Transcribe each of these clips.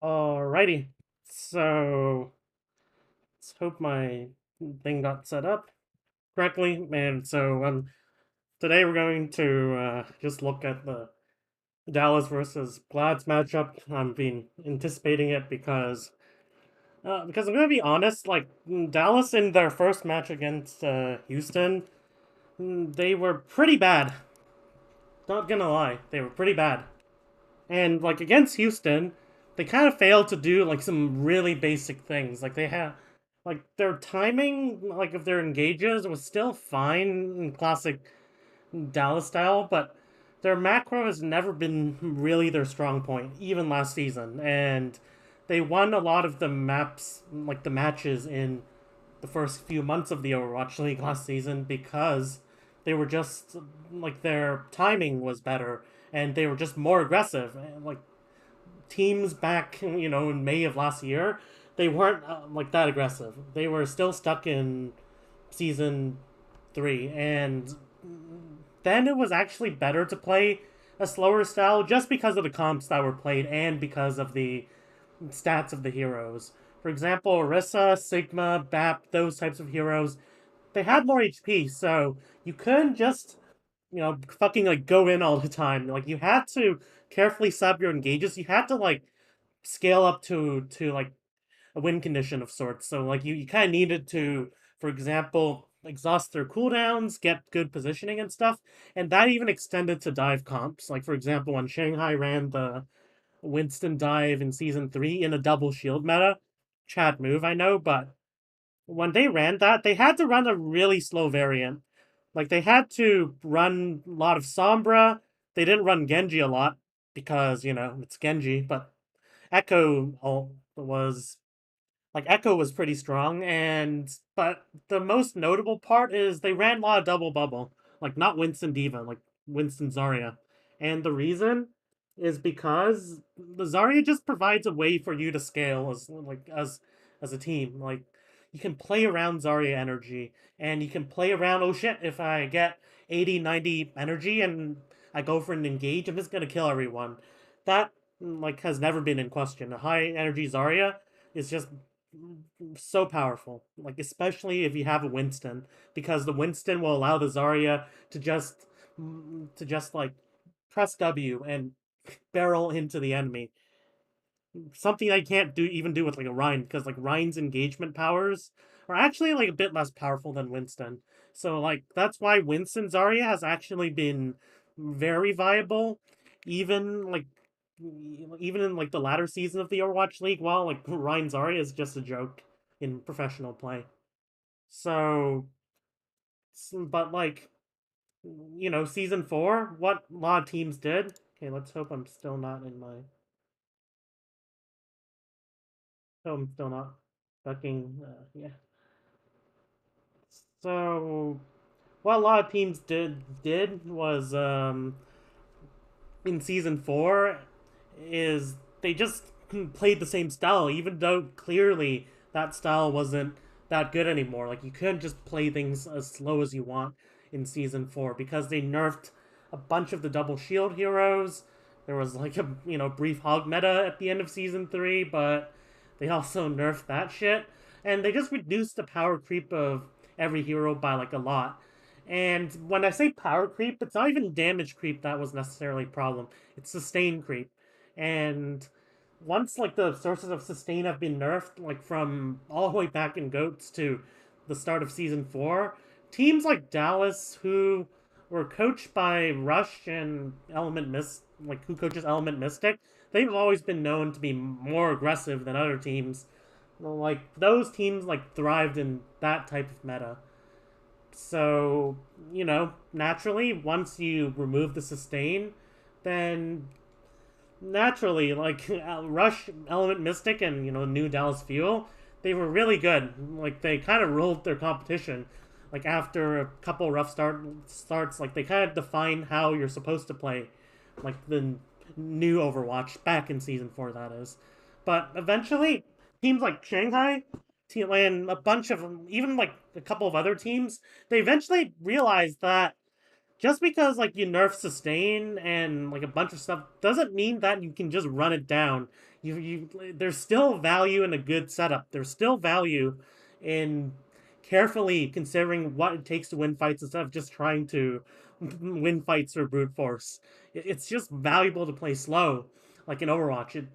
Alrighty. So let's hope my thing got set up correctly. And today we're going to just look at the Dallas versus Glads matchup. I've been anticipating it because I'm gonna be honest, Dallas in their first match against Houston, they were pretty bad. Not gonna lie, they were pretty bad. And like against Houston, they kind of failed to do like some really basic things. Like they had like their timing, like of their engages was still fine in classic Dallas style, but their macro has never been really their strong point, even last season. And they won a lot of the maps, like the matches in the first few months of the Overwatch League last season because they were just like their timing was better and they were just more aggressive. Like teams back, in May of last year, they weren't like that aggressive. They were still stuck in season 3, and then it was actually better to play a slower style just because of the comps that were played and because of the stats of the heroes. For example, Orisa, Sigma, Bap, those types of heroes, they had more HP, so you couldn't just, fucking like go in all the time. Like you had to carefully sub your engages. You had to like scale up to like a win condition of sorts. So like you kind of needed to, for example, exhaust their cooldowns, get good positioning and stuff, and that even extended to dive comps. Like for example, when Shanghai ran the Winston dive in season 3 in a double shield meta, Chad move I know, but when they ran that, they had to run a really slow variant. Like they had to run a lot of Sombra. They didn't run Genji a lot because it's Genji, but Echo was pretty strong, and but the most notable part is they ran a lot of double bubble, like not Winston Diva, like Winston Zarya, and the reason is because the Zarya just provides a way for you to scale as a team. Like you can play around Zarya energy, and you can play around. Oh shit! If I get 80, 90 energy and I go for an engage, I'm just gonna kill everyone. That like has never been in question. A high energy Zarya is just so powerful. Like especially if you have a Winston, because the Winston will allow the Zarya to just like press W and barrel into the enemy. Something I can't do with like a Rhine, because like Rhine's engagement powers are actually like a bit less powerful than Winston. So like that's why Winston Zarya has actually been very viable, even like even in like the latter season of the Overwatch League, while like Ryan Zarya is just a joke in professional play. So, but like season 4, what a lot of teams did. Okay, let's hope I'm still not in my. Oh, I'm still not fucking. Yeah. So, what a lot of teams did was in season 4 is they just played the same style, even though clearly that style wasn't that good anymore. Like you couldn't just play things as slow as you want in season 4 because they nerfed a bunch of the double shield heroes. There was like a brief hog meta at the end of season 3, but they also nerfed that shit, and they just reduced the power creep of every hero by like a lot. And when I say power creep, it's not even damage creep that was necessarily a problem. It's sustain creep. And once like the sources of sustain have been nerfed, like from all the way back in Goats to the start of season 4, teams like Dallas, who were coached by Rush and Element Mist, like who coaches Element Mystic, they've always been known to be more aggressive than other teams. Like those teams like thrived in that type of meta. So, naturally, once you remove the sustain, then naturally, like Rush, Element Mystic, and New Dallas Fuel, they were really good. Like they kind of ruled their competition. Like after a couple rough starts, like they kind of define how you're supposed to play, like the new Overwatch back in season 4. That is, but eventually teams like Shanghai, and a bunch of them, even like a couple of other teams, they eventually realized that just because like you nerf sustain and like a bunch of stuff doesn't mean that you can just run it down. You there's still value in a good setup. There's still value in carefully considering what it takes to win fights instead of just trying to win fights or brute force. It's just valuable to play slow, like in Overwatch.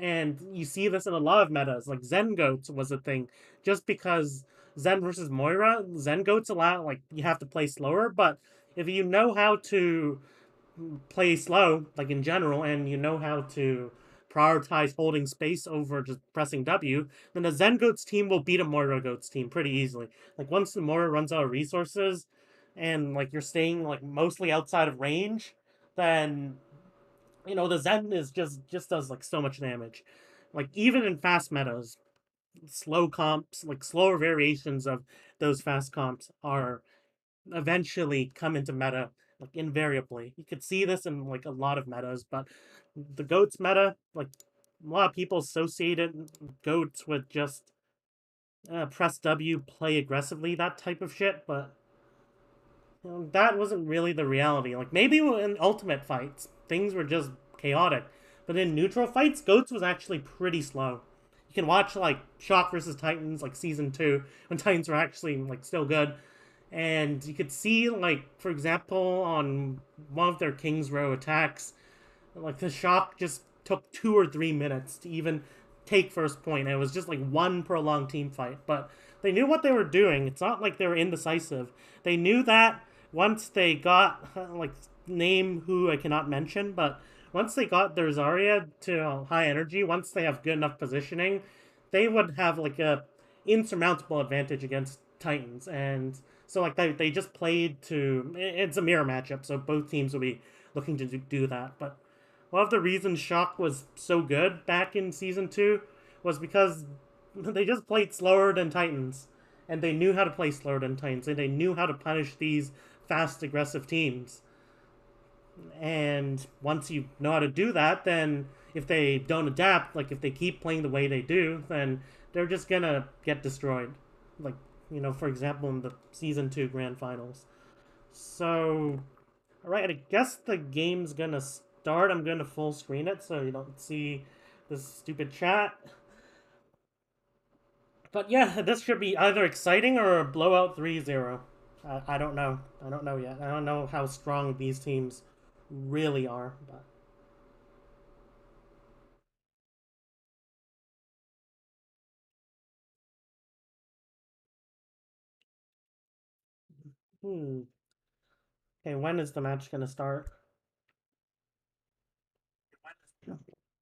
And you see this in a lot of metas. Like Zen Goats was a thing, just because Zen versus Moira, Zen Goats allow like you have to play slower, but if you know how to play slow, like in general, and you know how to prioritize holding space over just pressing W, then a Zen Goats team will beat a Moira Goats team pretty easily. Like once the Moira runs out of resources and like you're staying like mostly outside of range, then the Zen is just does like so much damage. Like even in fast metas, slow comps, like slower variations of those fast comps are eventually come into meta, like invariably. You could see this in like a lot of metas, but the goats meta, like a lot of people associated goats with just press W, play aggressively, that type of shit, but that wasn't really the reality. Like maybe in ultimate fights, things were just chaotic, but in neutral fights, goats was actually pretty slow. You can watch like Shock versus Titans, like season 2, when Titans were actually like still good, and you could see like for example on one of their Kings Row attacks, like the Shock just took 2 or 3 minutes to even take first point. It was just like one prolonged team fight, but they knew what they were doing. It's not like they were indecisive. They knew that once they got like name who I cannot mention, but once they got their Zarya to high energy, once they have good enough positioning, they would have like a insurmountable advantage against Titans. And so like they just played to it's a mirror matchup, so both teams will be looking to do that. But one of the reasons Shock was so good back in season 2 was because they just played slower than Titans, and they knew how to play slower than Titans, and they knew how to punish these fast, aggressive teams. And once you know how to do that, then if they don't adapt, like if they keep playing the way they do, then they're just gonna get destroyed. Like, for example, in the season 2 grand finals. So, alright, I guess the game's gonna start. I'm gonna full screen it so you don't see this stupid chat. But yeah, this should be either exciting or a blowout 3-0. I don't know. I don't know yet. I don't know how strong these teams really are. But hmm. Okay, when is the match gonna start?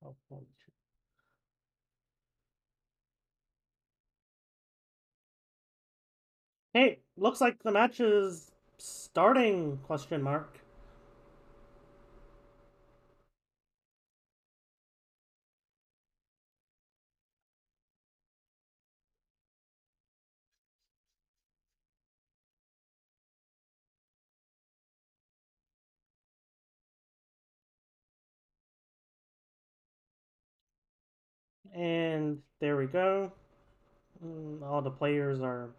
Oh, holy shit. Hey, looks like the match is starting? Question mark. And there we go. All the players are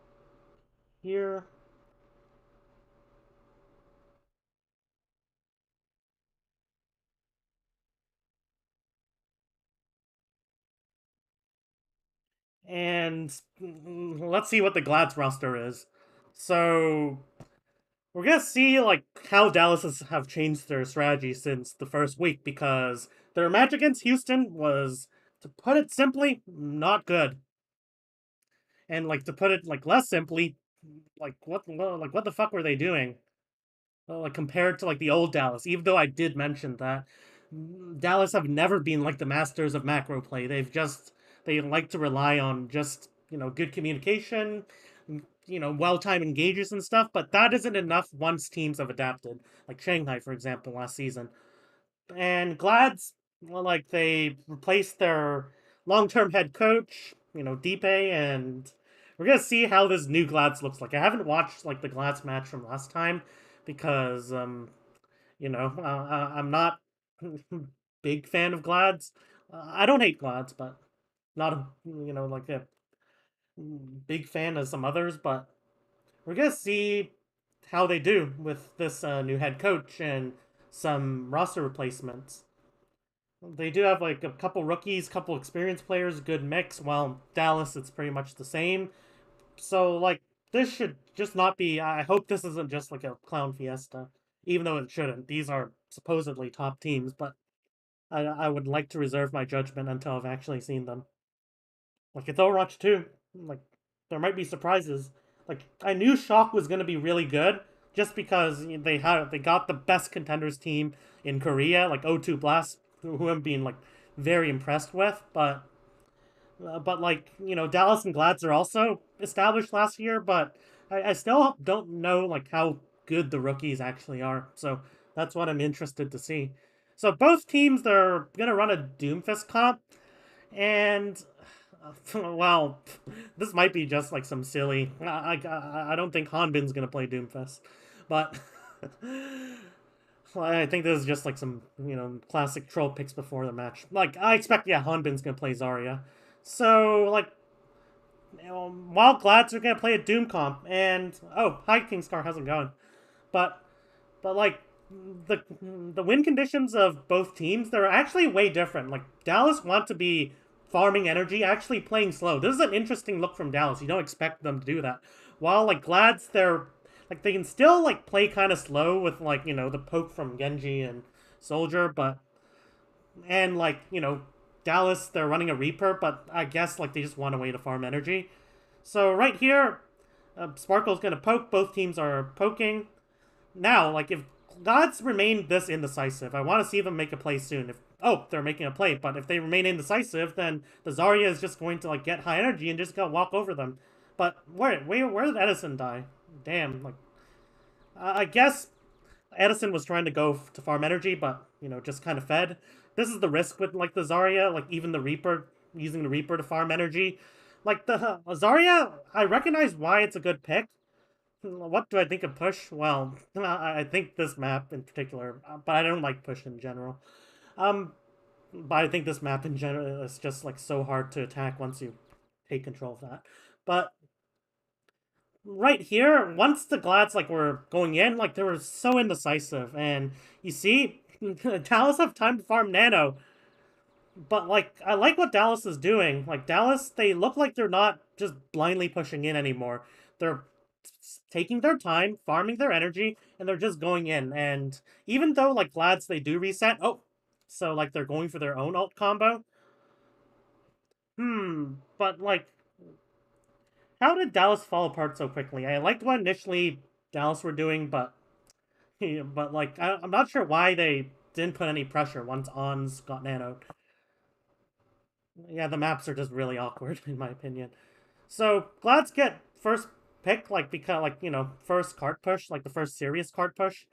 here. And let's see what the Glad's roster is. So we're gonna see like how Dallas have changed their strategy since the first week because their match against Houston was, to put it simply, not good. And like to put it like less simply, like what the fuck were they doing? Like compared to like the old Dallas, even though I did mention that Dallas have never been like the masters of macro play. They like to rely on just good communication, well timed engages and stuff. But that isn't enough once teams have adapted, like Shanghai for example last season. And Glad's, well, like they replaced their long-term head coach, Deepe, and we're gonna see how this new Glads looks like. I haven't watched like the Glads match from last time because I'm not big fan of Glads. I don't hate Glads, but not a like a big fan of some others. But we're gonna see how they do with this new head coach and some roster replacements. They do have like a couple rookies, couple experienced players, good mix. While Dallas, it's pretty much the same. So like this should just not be. I hope this isn't just like a clown fiesta, even though it shouldn't. These are supposedly top teams, but I would like to reserve my judgment until I've actually seen them. Like it's Overwatch 2. Like there might be surprises. Like I knew Shock was gonna be really good just because they got the best contenders team in Korea, like O2 Blast, who I'm being like very impressed with. But like Dallas and Glads are also established last year, but I still don't know like how good the rookies actually are. So that's what I'm interested to see. So both teams they're gonna run a Doomfist comp, and well, this might be just like some silly. I don't think Hanbin's gonna play Doomfist, but I think this is just like some classic troll picks before the match. Like I expect Hanbin's gonna play Zarya, so like while Glads are gonna play a Doom comp, and oh hi Kingscar, how's it going? But like the win conditions of both teams, they're actually way different. Like Dallas want to be farming energy, actually playing slow. This is an interesting look from Dallas. You don't expect them to do that. While like Glads, they're like they can still like play kind of slow with like the poke from Genji and Soldier, but and like Dallas, they're running a Reaper, but I guess like they just want a way to farm energy. So right here, Sparkle's gonna poke. Both teams are poking. Now, like if Gods remain this indecisive, I want to see them make a play soon. If they're making a play, but if they remain indecisive, then the Zarya is just going to like get high energy and just go walk over them. But where did Edison die? Damn, like I guess Edison was trying to go to farm energy, but just kind of fed. This is the risk with like the Zarya, like even the Reaper using the Reaper to farm energy. Like the Zarya, I recognize why it's a good pick. What do I think of push? Well, I think this map in particular, but I don't like push in general. Um, but I think this map in general is just like so hard to attack once you take control of that. But right here, once the Glads like were going in, like they were so indecisive, and you see, Dallas have time to farm Nano, but like I like what Dallas is doing. Like Dallas, they look like they're not just blindly pushing in anymore. They're taking their time, farming their energy, and they're just going in. And even though like Glads they do reset, so like they're going for their own ult combo. But like how did Dallas fall apart so quickly? I liked what initially Dallas were doing, but but like I'm not sure why they didn't put any pressure once Ons got nanoed. Yeah, the maps are just really awkward in my opinion. So Glads get first pick, like because like first card push, like the first serious card push,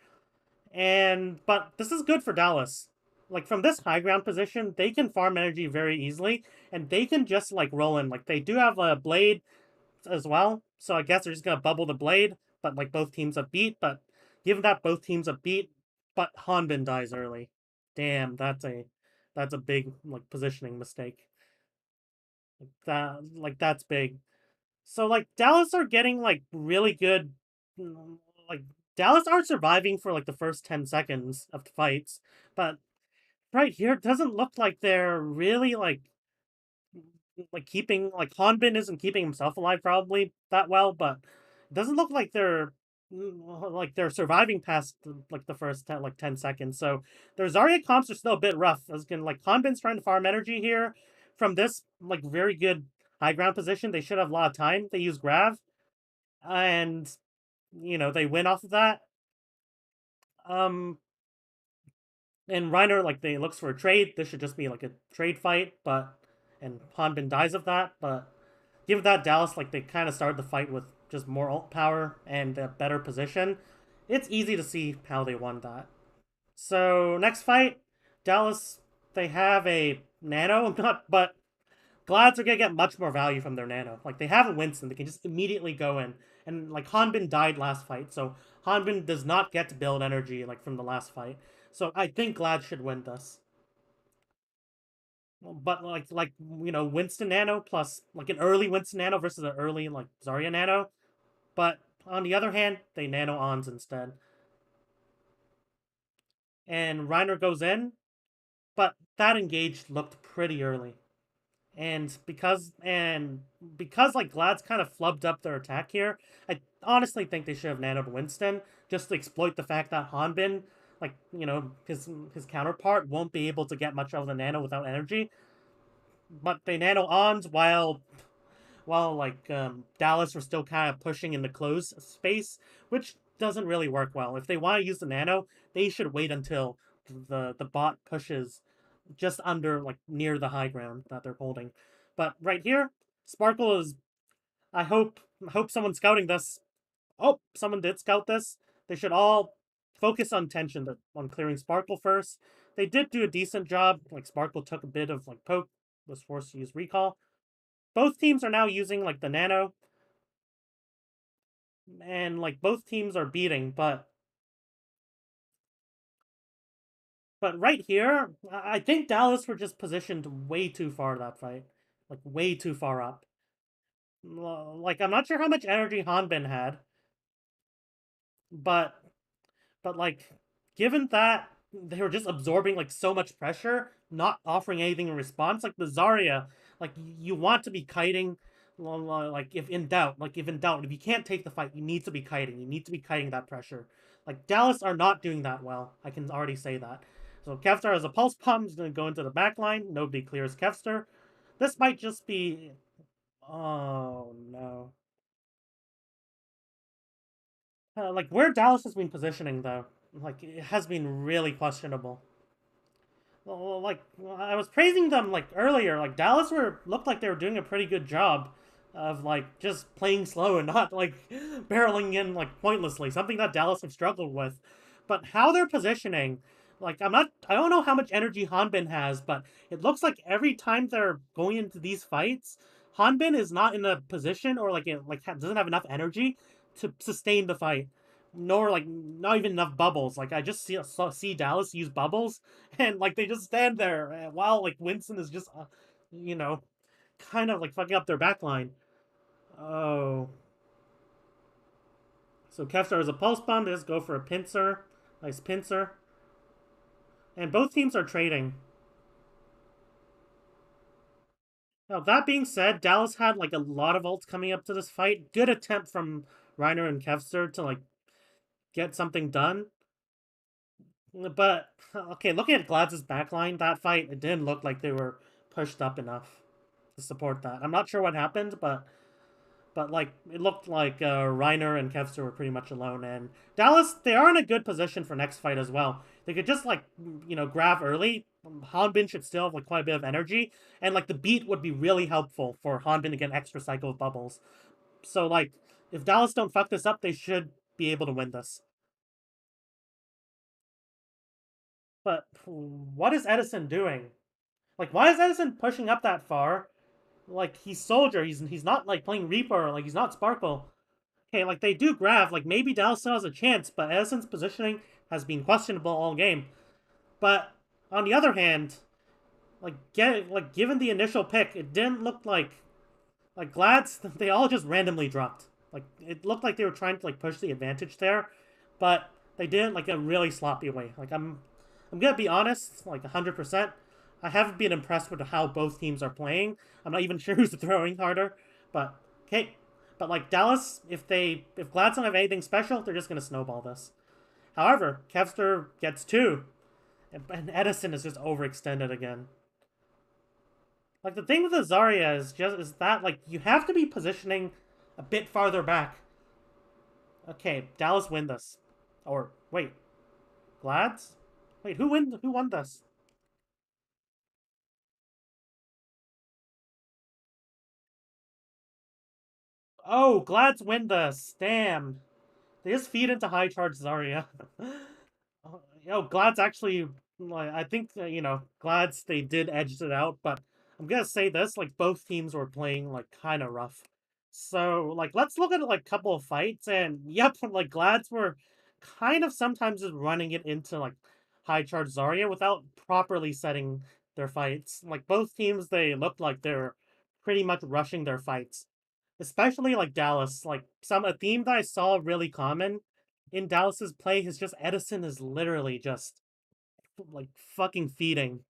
and but this is good for Dallas. Like from this high ground position, they can farm energy very easily, and they can just like roll in. Like they do have a blade as well, so I guess they're just gonna bubble the blade. But like both teams have beat, but given that both teams have beat, but Hanbin dies early. Damn, that's a big like positioning mistake. That's big. So like Dallas are getting like really good like Dallas are surviving for like the first 10 seconds of the fights, but right here it doesn't look like they're really like keeping like Hanbin isn't keeping himself alive probably that well, but it doesn't look like they're surviving past like the first 10 seconds. So their Zarya comps are still a bit rough. As can like Hanbin's trying to farm energy here from this like very good high ground position. They should have a lot of time. They use Grav and they win off of that. Um and Reiner like they looks for a trade. This should just be like a trade fight, but and Hanbin dies of that, but given that Dallas like they kind of started the fight with just more ult power and a better position, it's easy to see how they won that. So next fight, Dallas they have a nano, not but Glads are gonna get much more value from their nano. Like they have a Winston, they can just immediately go in. And like Hanbin died last fight, so Hanbin does not get to build energy like from the last fight. So I think Glad should win this. But Winston Nano plus like an early Winston Nano versus an early like Zarya Nano. But On the other hand, they nano-ons instead. And Reiner goes in, but that engage looked pretty early. And because like Glad's kind of flubbed up their attack here, I honestly think they should have nanoed Winston just to exploit the fact that Hanbin, like his counterpart, won't be able to get much of the nano without energy. But they nano ons while like Dallas were still kind of pushing in the closed space, which doesn't really work well. If they want to use the nano, they should wait until the bot pushes just under like near the high ground that they're holding. But right here, Sparkle is. I hope someone's scouting this. Oh, someone did scout this. They should all focus on tension on clearing Sparkle first. They did do a decent job. Like Sparkle took a bit of like poke, was forced to use recall. Both teams are now using like the nano, and like both teams are beating, but right here, I think Dallas were just positioned way too far that fight, like way too far up. Like I'm not sure how much energy Hanbin had, but like given that they were just absorbing like so much pressure, not offering anything in response, like the Zarya, like you want to be kiting. Like if in doubt, if you can't take the fight, you need to be kiting. You need to be kiting that pressure. Like Dallas are not doing that well. I can already say that. So Kevstar has a pulse bomb. He's going to go into the back line. Nobody clears Kevstar. This might just be. Oh no. Like where Dallas has been positioning though, like it has been really questionable. Well, like I was praising them like earlier. Like Dallas were looked like they were doing a pretty good job of like just playing slow and not like barreling in like pointlessly. Something that Dallas have struggled with. But how they're positioning, like I don't know how much energy Hanbin has, but it looks like every time they're going into these fights, Hanbin is not in a position or like doesn't have enough energy to sustain the fight. Nor like not even enough bubbles. Like I just see Dallas use bubbles, and like they just stand there while like Winston is just, you know, kind of like fucking up their backline. Oh, so Kevstar is a pulse bomb. Just go for a pincer, nice pincer, and both teams are trading. Now that being said, Dallas had like a lot of ults coming up to this fight. Good attempt from Reiner and Kevstar to like get something done. But okay, looking at Glad's backline, that fight, it didn't look like they were pushed up enough to support that. I'm not sure what happened, but like it looked like Reiner and Kevster were pretty much alone, and Dallas they are in a good position for next fight as well. They could just like grab early. Hanbin should still have like quite a bit of energy, and like the beat would be really helpful for Hanbin to get an extra cycle of bubbles. So like if Dallas don't fuck this up, they should be able to win this. But what is Edison doing? Like, why is Edison pushing up that far? Like, he's Soldier. He's not like playing Reaper. Like, he's not Sparkle. Okay, like they do grab. Like maybe Dallas still has a chance, but Edison's positioning has been questionable all game. But on the other hand, given the initial pick, it didn't look like Glads. They all just randomly dropped. Like it looked like they were trying to like push the advantage there, but they didn't like a really sloppy way. Like I'm gonna be honest, like 100%. I haven't been impressed with how both teams are playing. I'm not even sure who's throwing harder, but okay. But like Dallas, if Glads don't have anything special, they're just gonna snowball this. However, Kevster gets two, and Edison is just overextended again. Like the thing with the Zarya is that like you have to be positioning a bit farther back. Okay, Dallas win this. Or wait, Glads? Wait, who won this? Oh, Glads win this. Damn. They just feed into high charge Zarya. Yo, Glad's actually like I think Glad's they did edge it out, but I'm gonna say this, like both teams were playing like kinda rough. So like let's look at like a couple of fights and yep, like Glad's were kind of sometimes just running it into like high charge Zarya without properly setting their fights. Like both teams they looked like they're pretty much rushing their fights. especially like Dallas. Like some a theme that I saw really common in Dallas's play is just Edison is literally just like fucking feeding.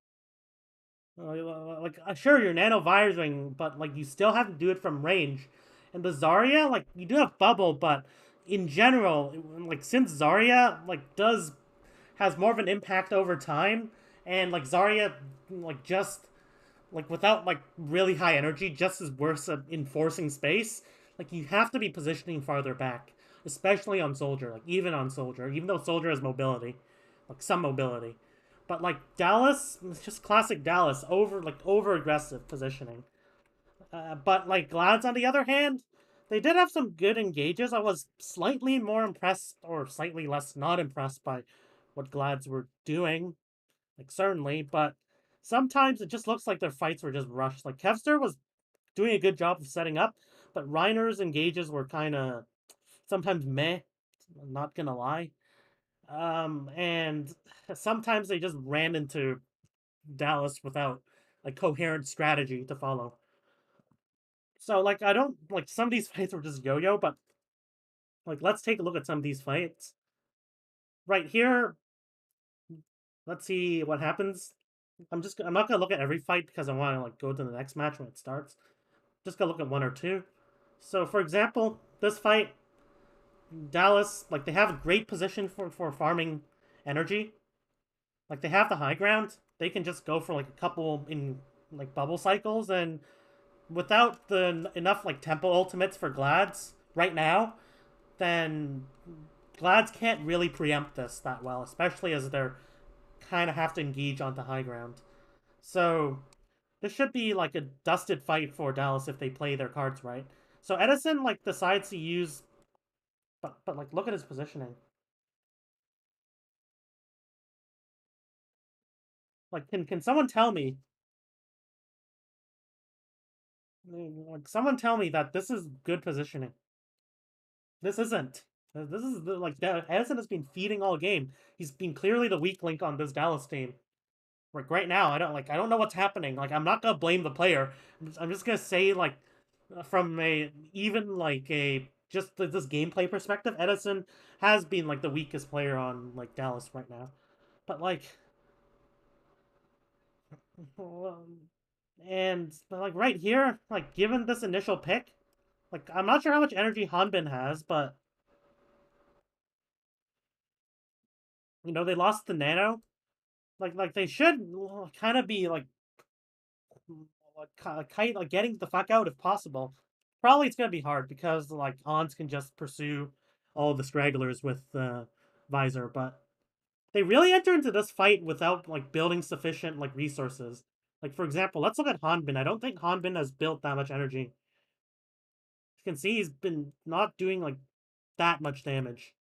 Sure, you're nanovising, but like you still have to do it from range. And the Zarya, like you do have bubble, but in general, like since Zarya like does has more of an impact over time, and like Zarya like just like without like really high energy, just as worse at enforcing space. Like you have to be positioning farther back, especially on Soldier. Like even on Soldier, even though Soldier has mobility, like some mobility, but like Dallas, it's just classic Dallas over aggressive positioning. But like Glads on the other hand, they did have some good engages. I was slightly more impressed, or slightly less not impressed by what Glads were doing like certainly, but sometimes it just looks like their fights were just rushed. Like Kevster was doing a good job of setting up, but Reiner's engages were kind of sometimes meh. I'm not gonna lie. And sometimes they just ran into Dallas without a coherent strategy to follow. So like I don't like some of these fights were just yo-yo, but like let's take a look at some of these fights. Right here, let's see what happens. I'm not gonna look at every fight because I want to like go to the next match when it starts. Just gonna look at one or two. So for example, this fight, Dallas, like they have a great position for farming energy. Like they have the high ground. They can just go for like a couple in like bubble cycles, and without the enough like tempo ultimates for Glads right now, then Glads can't really preempt this that well, especially as they're kind of have to engage onto high ground. So this should be like a dusted fight for Dallas if they play their cards right. So Edison like decides to use, but like look at his positioning. Like can someone tell me? Like someone tell me that this is good positioning. This isn't. This is like Edison has been feeding all game. He's been clearly the weak link on this Dallas team. Like right now, I don't know what's happening. Like I'm not gonna blame the player. I'm just gonna say like from a even like a just this gameplay perspective, Edison has been like the weakest player on like Dallas right now. But like, and but like right here, like given this initial pick, like I'm not sure how much energy Hanbin has, but they lost the nano. Like they should kind of be like getting the fuck out if possible. Probably it's gonna be hard because like Hans can just pursue all the stragglers with Visor, but they really enter into this fight without like building sufficient like resources. Like for example, let's look at Hanbin. I don't think Hanbin has built that much energy. You can see he's been not doing like that much damage.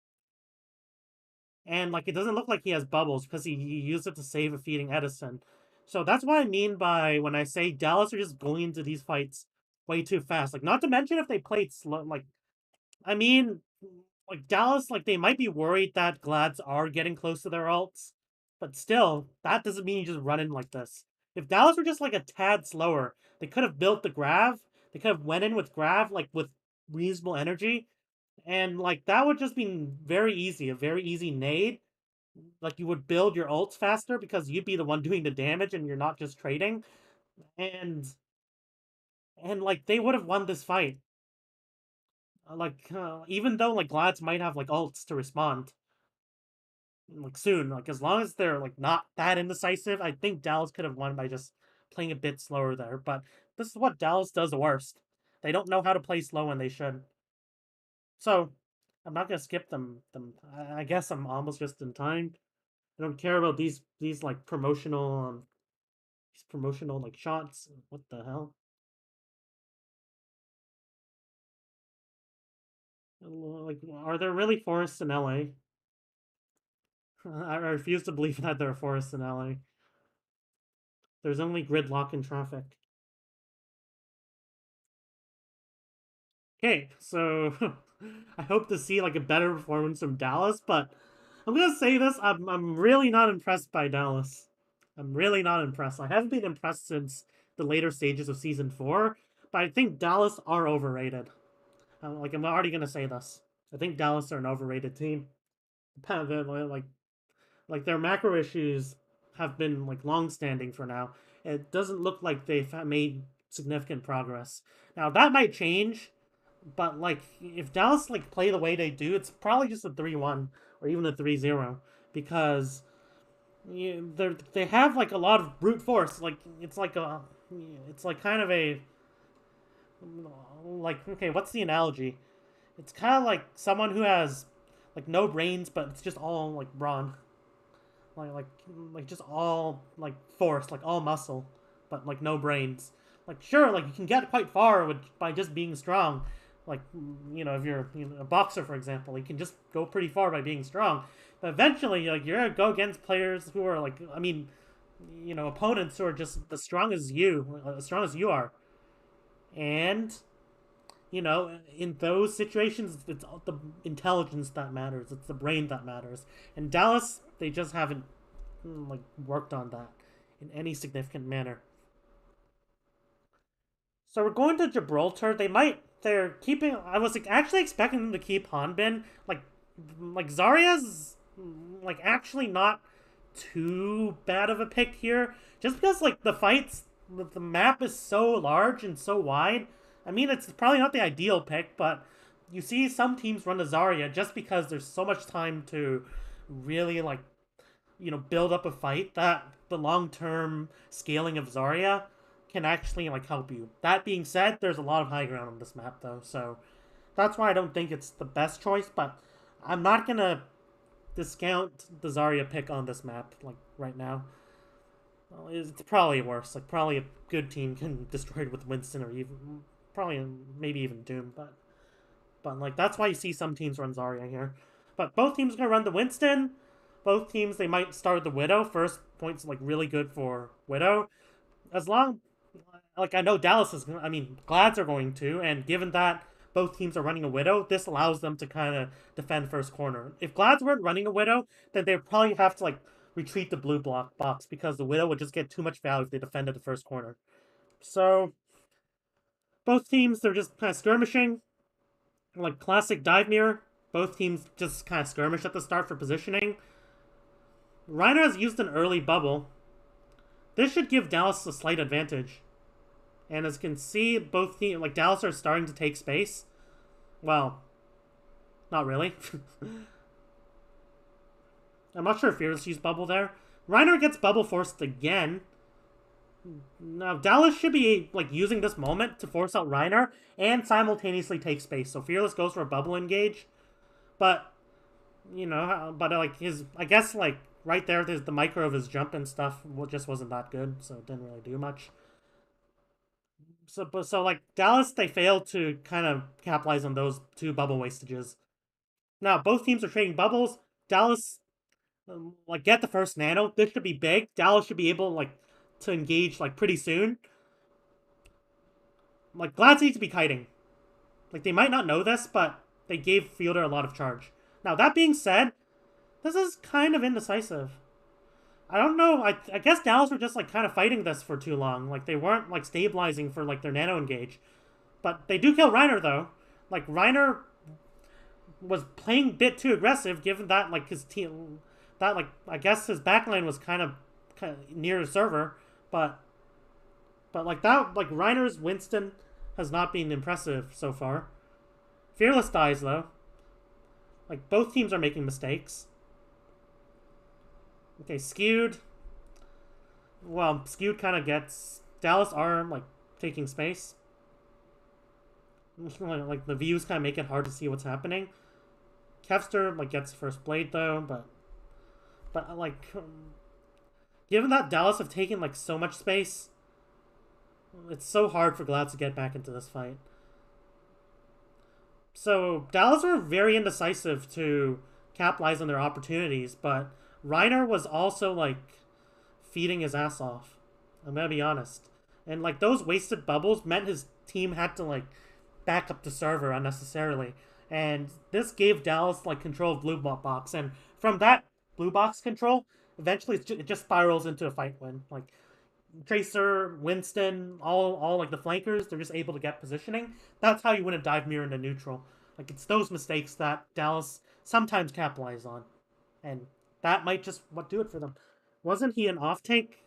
And like it doesn't look like he has bubbles because he used it to save a feeding Edison. So that's what I mean by when I say Dallas are just going into these fights way too fast. Like not to mention if they played slow. Like I mean, like Dallas, like they might be worried that Glads are getting close to their ults, but still, that doesn't mean you just run in like this. If Dallas were just like a tad slower, they could have built the Grav. They could have went in with Grav like with reasonable energy, and like that would just be very easy, a very easy nade. Like you would build your ults faster because you'd be the one doing the damage and you're not just trading. And like they would have won this fight. Even though like Glads might have like ults to respond like soon, like as long as they're like not that indecisive, I think Dallas could have won by just playing a bit slower there. But this is what Dallas does the worst. They don't know how to play slow when they should. So I'm not gonna skip them. I guess I'm almost just in time. I don't care about these like promotional like shots. What the hell? Like, are there really forests in LA? I refuse to believe that there are forests in LA. There's only gridlock and traffic. Okay, so I hope to see like a better performance from Dallas, but I'm gonna say this: I'm really not impressed by Dallas. I'm really not impressed. I haven't been impressed since the later stages of season 4, But I think Dallas are overrated. Like I'm already gonna say this. I think Dallas are an overrated team. Like their macro issues have been like long-standing for now. It doesn't look like they've made significant progress. Now that might change, but like if Dallas like play the way they do, it's probably just a 3-1 or even a 3-0 because they have like a lot of brute force. Like it's like kind of a like okay, what's the analogy? It's kind of like someone who has like no brains, but it's just all like brawn, like like like just all like force, like all muscle, but like no brains. Like sure, like you can get quite far with by just being strong. Like if you're a boxer, for example, you can just go pretty far by being strong. But eventually, like you're gonna go against players who are like, I mean, opponents who are just as strong as you are, and in those situations, it's the intelligence that matters. It's the brain that matters. And Dallas, they just haven't like worked on that in any significant manner. So we're going to Gibraltar. They're keeping. I was like, actually expecting them to keep Hanbin. Like Zarya's like actually not too bad of a pick here. Just because like the map is so large and so wide. I mean, it's probably not the ideal pick, but you see some teams run the Zarya just because there's so much time to really like build up a fight that the long term scaling of Zarya can actually like help you. That being said, there's a lot of high ground on this map though, so that's why I don't think it's the best choice. But I'm not gonna discount the Zarya pick on this map like right now. Well, it's probably worse. Like probably a good team can destroy it with Winston or even probably maybe even Doom, but like that's why you see some teams run Zarya here. But both teams are gonna run the Winston. Both teams they might start the Widow. First point's like really good for Widow. As long like I know Dallas is I mean Glads are going to, and given that both teams are running a Widow, this allows them to kind of defend first corner. If Glads weren't running a Widow, then they'd probably have to like retreat the blue block box because the Widow would just get too much value if they defended the first corner. So both teams they're just kind of skirmishing, like classic dive mirror. Both teams just kind of skirmish at the start for positioning. Reiner has used an early bubble. This should give Dallas a slight advantage. And as you can see, both teams, like Dallas, are starting to take space. Well, not really. I'm not sure if Fearless used bubble there. Reiner gets bubble forced again. Now Dallas should be like using this moment to force out Reiner and simultaneously take space. So Fearless goes for a bubble engage, but like I guess like right there, there's the micro of his jump and stuff just wasn't that good, so it didn't really do much. So like Dallas, they failed to kind of capitalize on those two bubble wastages. Now both teams are trading bubbles. Dallas like get the first nano. This should be big. Dallas should be able like to engage like pretty soon. Like Glads need to be kiting. Like they might not know this, but they gave Fielder a lot of charge. Now that being said, this is kind of indecisive. I don't know. I guess Dallas were just like kind of fighting this for too long. Like they weren't like stabilizing for like their nano engage. But they do kill Reiner though. Like Reiner was playing a bit too aggressive given that like his team that like I guess his backline was kind of near the server, but like that like Reiner's Winston has not been impressive so far. Fearless dies though. Like both teams are making mistakes. Okay, skewed. Well, skewed kind of gets Dallas are like taking space. Like the views kind of make it hard to see what's happening. Kevster like gets first blade though, but like given that Dallas have taken like so much space, it's so hard for Glad to get back into this fight. So Dallas were very indecisive to capitalize on their opportunities, but Reiner was also like feeding his ass off. I'm gonna be honest. And like those wasted bubbles meant his team had to like back up the server unnecessarily. And this gave Dallas like control of blue box. And from that blue box control, eventually it just spirals into a fight win. Like Tracer, Winston, all like the flankers, they're just able to get positioning. That's how you win a dive mirror into neutral. Like it's those mistakes that Dallas sometimes capitalize on, and that might just what do it for them. Wasn't he an off tank?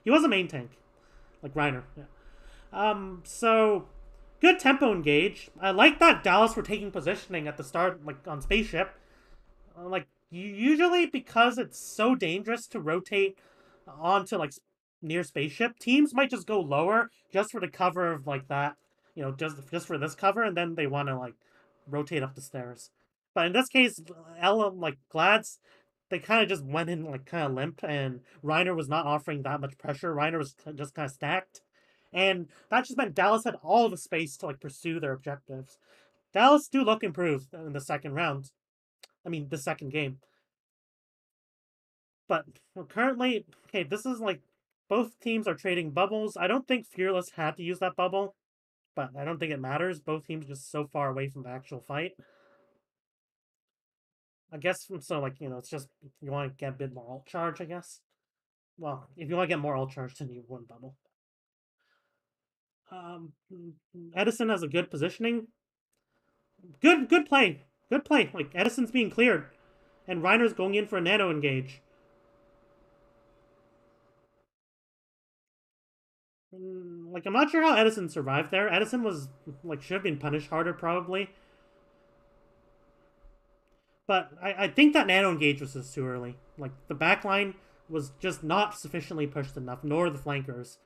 He was a main tank, like Reiner. Yeah. So good tempo engage. I like that Dallas were taking positioning at the start, like on spaceship. Like usually because it's so dangerous to rotate onto like near spaceship, teams might just go lower just for the cover of like that, just for this cover, and then they want to like rotate up the stairs. But in this case, Ella like Glads, they kind of just went in like kind of limp, and Reiner was not offering that much pressure. Reiner was just kind of stacked, and that just meant Dallas had all the space to like pursue their objectives. Dallas do look improved in the second round. I mean, the second game. But currently, okay, this is like both teams are trading bubbles. I don't think Fearless had to use that bubble, but I don't think it matters. Both teams are just so far away from the actual fight. I guess so. Like it's just if you want to get a bit more ult charge. I guess. Well, if you want to get more ult charge, then you one bubble. Um, Edison has a good positioning. Good play. Good play. Like Edison's being cleared, and Reiner's going in for a nano engage. Like I'm not sure how Edison survived there. Edison was like should have been punished harder probably, but I think that nano engage was just too early. Like the backline was just not sufficiently pushed enough, nor the flankers.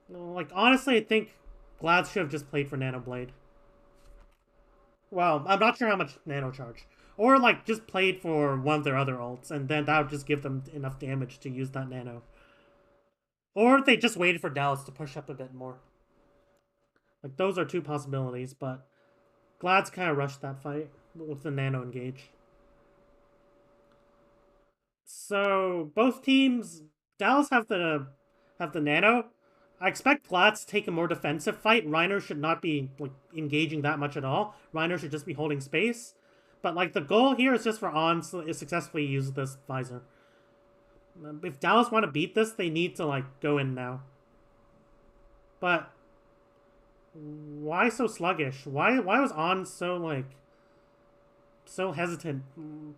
Like honestly, I think Glad should have just played for Nano Blade. Well, I'm not sure how much nano charge, or like just played for one of their other ults, and then that would just give them enough damage to use that nano. Or they just waited for Dallas to push up a bit more. Like those are two possibilities, but Glad's kind of rushed that fight with the nano engage. So both teams, Dallas have the nano. I expect Glad to take a more defensive fight. Reiner should not be like engaging that much at all. Reiner should just be holding space. But like the goal here is just for On to successfully use this visor. If Dallas want to beat this, they need to like go in now. But why so sluggish? Why was On so hesitant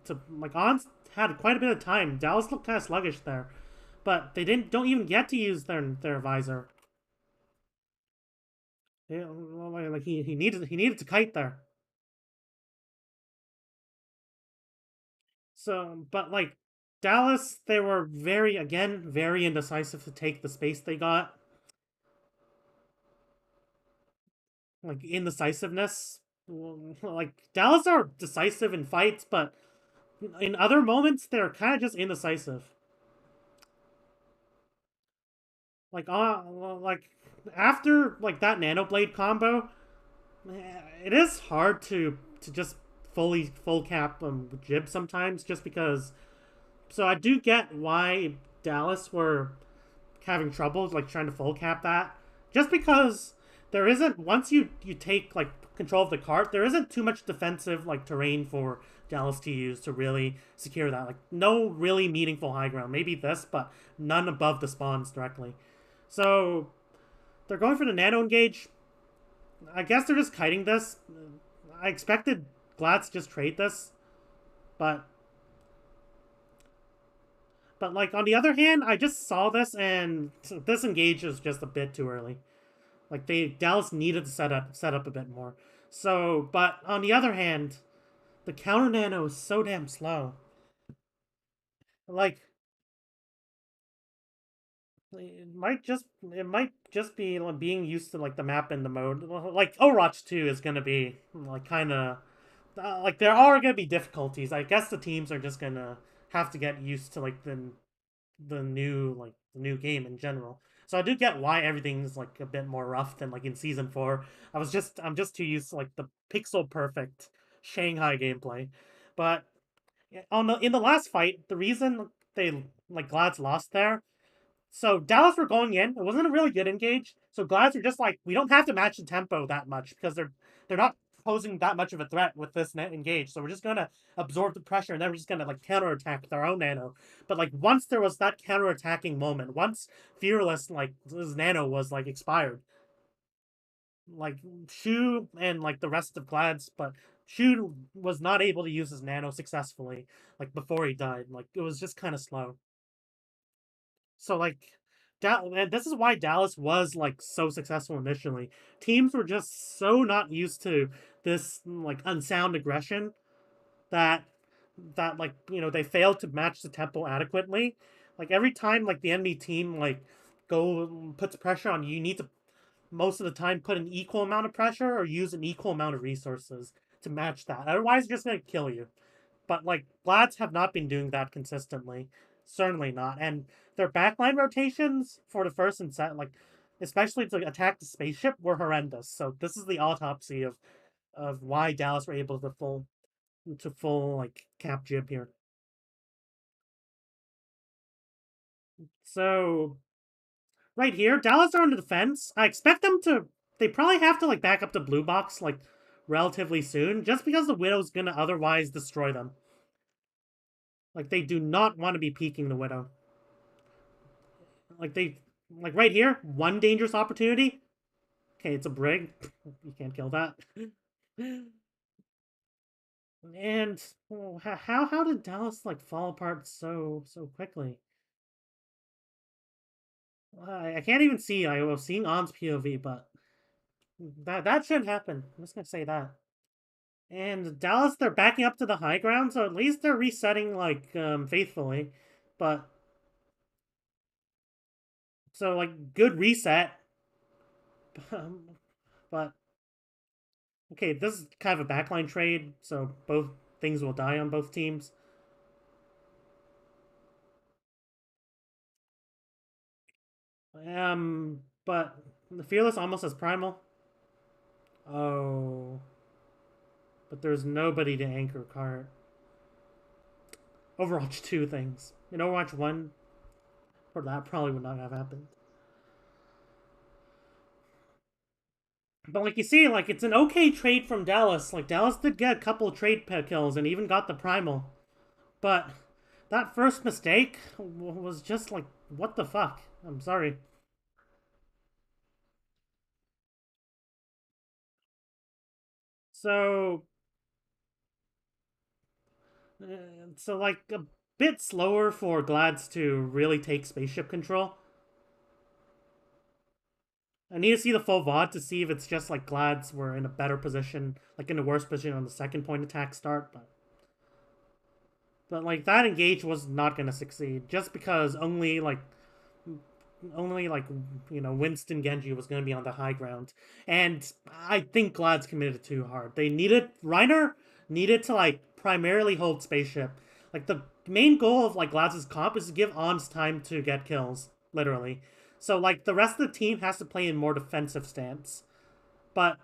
to like On had quite a bit of time. Dallas looked kind of sluggish there, but they don't even get to use their visor. Yeah, like he needed to kite there. So, but like Dallas, they were very indecisive to take the space they got. Like indecisiveness. Like Dallas are decisive in fights, but in other moments they're kind of just indecisive. Like like after like that nano blade combo, it is hard to just full cap Jib sometimes just because. So I do get why Dallas were having trouble like trying to full cap that, just because there isn't once you take like control of the cart, there isn't too much defensive like terrain for Dallas to use to really secure that. Like no really meaningful high ground. Maybe this, but none above the spawns directly. So they're going for the nano engage. I guess they're just kiting this. I expected Glad to just trade this, but like on the other hand, I just saw this and this engage is just a bit too early. Like Dallas needed to set up a bit more. So, but on the other hand, the counter nano is so damn slow. Like it might just be like, being used to like the map and the mode. Like Overwatch 2 is gonna be like kind of like there are gonna be difficulties. I guess the teams are just gonna have to get used to like the new game in general. So I do get why everything's like a bit more rough than like in season 4. I'm just too used to like the pixel perfect Shanghai gameplay. But in the last fight, the reason they like Glads lost there. So Dallas were going in. It wasn't a really good engage. So Glads were just like, we don't have to match the tempo that much because they're not posing that much of a threat with this net engage, so we're just gonna absorb the pressure, and then we're just gonna like counterattack with our own nano. But like once there was that counterattacking moment, once Fearless like his nano was like expired, like Shu and like the rest of Glad's, but Shu was not able to use his nano successfully, like before he died. Like it was just kind of slow. So like and this is why Dallas was like so successful initially. Teams were just so not used to this like unsound aggression that like they failed to match the tempo adequately. Like every time like the enemy team like go puts pressure on you, you need to most of the time put an equal amount of pressure or use an equal amount of resources to match that. Otherwise, it's just gonna kill you. But like Glads have not been doing that consistently. Certainly not. And their backline rotations for the first and set, like especially to attack the spaceship, were horrendous. So this is the autopsy of why Dallas were able to full like cap jib here. So right here, Dallas are on the defense. I expect them to. They probably have to like back up the blue box like relatively soon, just because the Widow's gonna otherwise destroy them. Like they do not want to be peeking the Widow. Like right here, one dangerous opportunity. Okay, it's a brig. You can't kill that. And how did Dallas like fall apart so quickly? I can't even see. I was seeing On's POV, but that shouldn't happen. I'm just gonna say that. And Dallas, they're backing up to the high ground, so at least they're resetting like faithfully. But so like good reset. But okay, this is kind of a backline trade, so both things will die on both teams. But the Fearless almost has primal. Oh, but there's nobody to anchor cart. Overwatch 2 things. In Overwatch 1, or that probably would not have happened. But like you see, like it's an okay trade from Dallas. Like Dallas did get a couple trade kills and even got the primal. But that first mistake was just like, what the fuck? I'm sorry. So, like a bit slower for Glads to really take spaceship control. I need to see the full VOD to see if it's just like Glads were in a better position, like in a worse position on the second point attack start, but like that engage was not gonna succeed just because only like Winston Genji was going to be on the high ground, and I think Glad's committed too hard. They needed Reiner needed to like primarily hold spaceship. Like the main goal of like Glad's comp is to give Ons time to get kills, literally. So like the rest of the team has to play in more defensive stance. But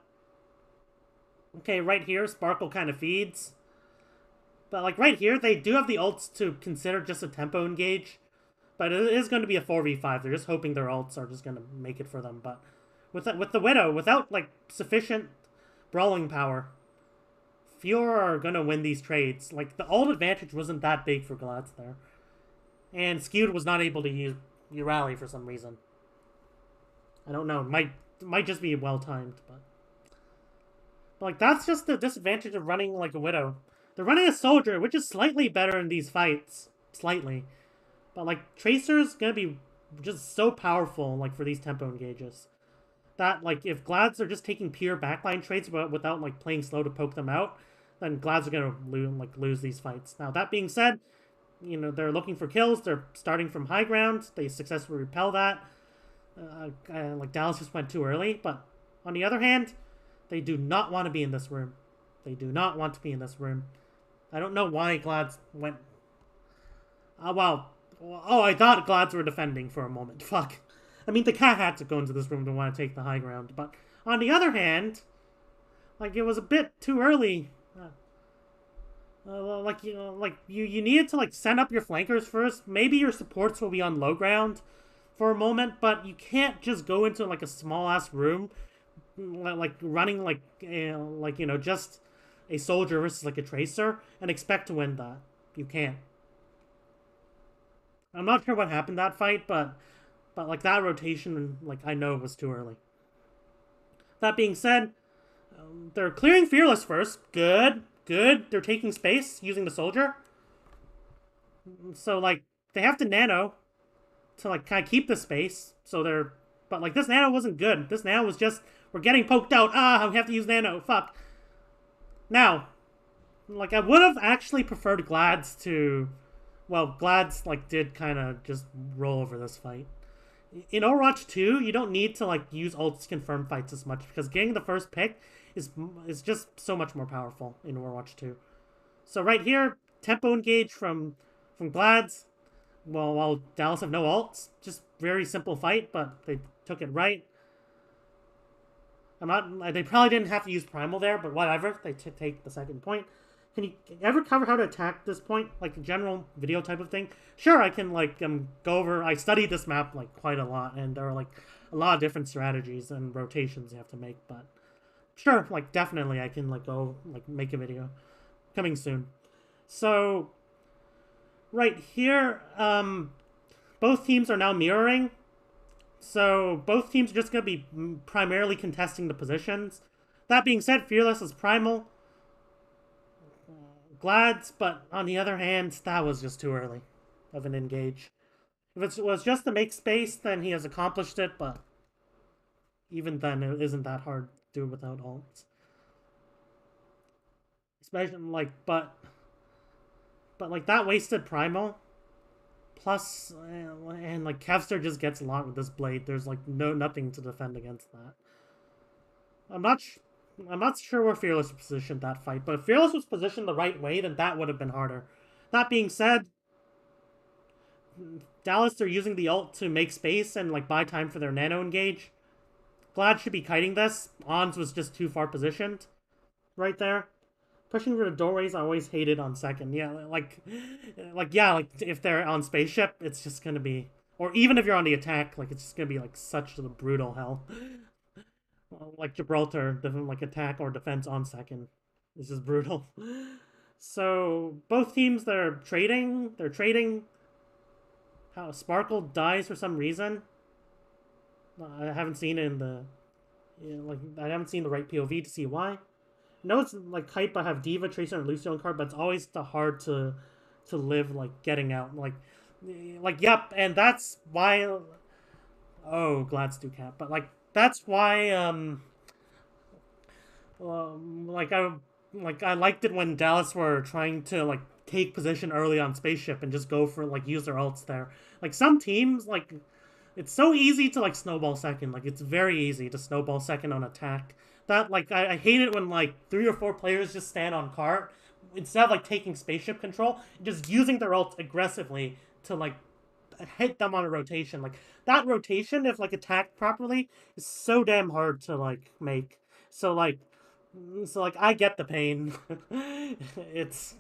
okay, right here Sparkle kind of feeds. But like right here, they do have the ults to consider just a tempo engage. But it is going to be a 4v5. They're just hoping their ults are just going to make it for them. But with the Widow, without like sufficient brawling power, Fiora are going to win these trades. Like the ult advantage wasn't that big for Glad's there. And Skewed was not able to use rally for some reason. I don't know. Might just be well timed, but like that's just the disadvantage of running like a Widow. They're running a soldier, which is slightly better in these fights. Slightly. But like Tracer's gonna be just so powerful like for these tempo engages. That like if Glads are just taking pure backline trades but without like playing slow to poke them out, then Glads are gonna lose these fights. Now that being said, they're looking for kills. They're starting from high ground. They successfully repel that. Like Dallas just went too early. But on the other hand, they do not want to be in this room. They do not want to be in this room. I don't know why Glads went. Oh, I thought Glads were defending for a moment. Fuck. I mean, the cat had to go into this room to want to take the high ground. But on the other hand, like it was a bit too early. Like you needed to like send up your flankers first. Maybe your supports will be on low ground for a moment, but you can't just go into like a small ass room like running like just a soldier versus like a tracer and expect to win that. You can't. I'm not sure what happened that fight, but like that rotation, like I know was too early. That being said, they're clearing Fearless first. Good, good. They're taking space using the soldier. So like they have to nano to like kind of keep the space. So they're but like this nano wasn't good. This nano was just we're getting poked out. Ah, we have to use nano. Fuck. Now, like I would have actually preferred Glads to well, Glads like did kind of just roll over this fight. In Overwatch 2, you don't need to like use ults to confirm fights as much because getting the first pick is just so much more powerful in Overwatch 2. So right here, tempo engage from Glads. Well, while Dallas have no ults, just very simple fight, but they took it right. I'm not. They probably didn't have to use Primal there, but whatever. They take the second point. Can you ever cover how to attack this point, like a general video type of thing? Sure, I can like go over. I studied this map like quite a lot, and there are like a lot of different strategies and rotations you have to make. But sure, like definitely, I can like go like make a video coming soon. So right here, both teams are now mirroring. So both teams are just going to be primarily contesting the positions. That being said, Fearless is primal. Glads, but on the other hand, that was just too early of an engage. If it was just to make space, then he has accomplished it, but even then, it isn't that hard to do without ults. Especially, like, but like, that wasted primal. Plus, and like, Kevster just gets a lot with this blade. There's like nothing to defend against that. I'm not I'm not sure where Fearless was positioned that fight, but if Fearless was positioned the right way, then that would have been harder. That being said, Dallas, they're using the ult to make space and like buy time for their nano engage. Glad should be kiting this. Ons was just too far positioned right there. Pushing through the doorways, I always hated on second. Yeah, like if they're on spaceship, it's just gonna be, or even if you're on the attack, like it's just gonna be like such a brutal hell. Like Gibraltar, like attack or defense on second. This is brutal. So both teams they're trading. They're trading. How Sparkle dies for some reason. I haven't seen it in the like I haven't seen the right POV to see why. No, it's like hype. I have Diva, Tracer, and Lucio on card, but it's always the hard to live like getting out. Like yep, and that's why. Oh, Glad's do cap, but like that's why like I liked it when Dallas were trying to like take position early on spaceship and just go for like use their ults there. Like some teams like it's so easy to like snowball second. Like it's very easy to snowball second on attack. That like I hate it when like 3 or 4 players just stand on cart instead of like taking spaceship control, just using their ults aggressively to like hit them on a rotation. Like that rotation, if like attacked properly, is so damn hard to like make. So like, I get the pain. it's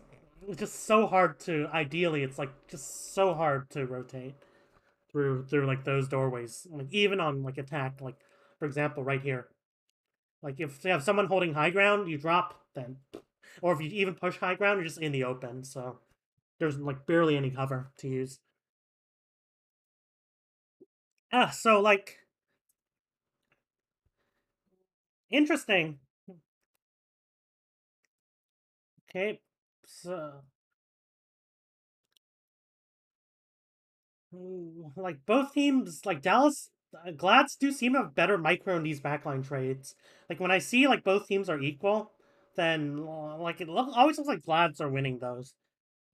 just so hard to. Ideally, it's like just so hard to rotate through like those doorways. Like even on like attack, like for example, right here. Like if you have someone holding high ground, you drop then, or if you even push high ground, you're just in the open. So there's like barely any cover to use. So like interesting. Okay, so like both teams, like Dallas, Glads do seem to have better micro in these backline trades. Like when I see like both teams are equal, then like always looks like Glads are winning those.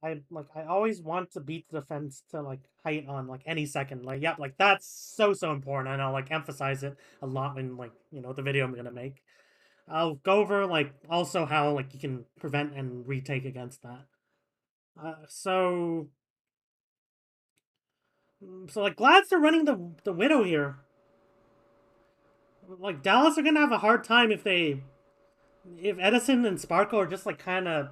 I always want to beat the defense to like height on like any second. Like yeah, like that's so important, and I'll like emphasize it a lot in like the video I'm gonna make. I'll go over like also how like you can prevent and retake against that. So like Glads are running the Widow here. Like Dallas are gonna have a hard time if Edison and Sparkle are just like kind of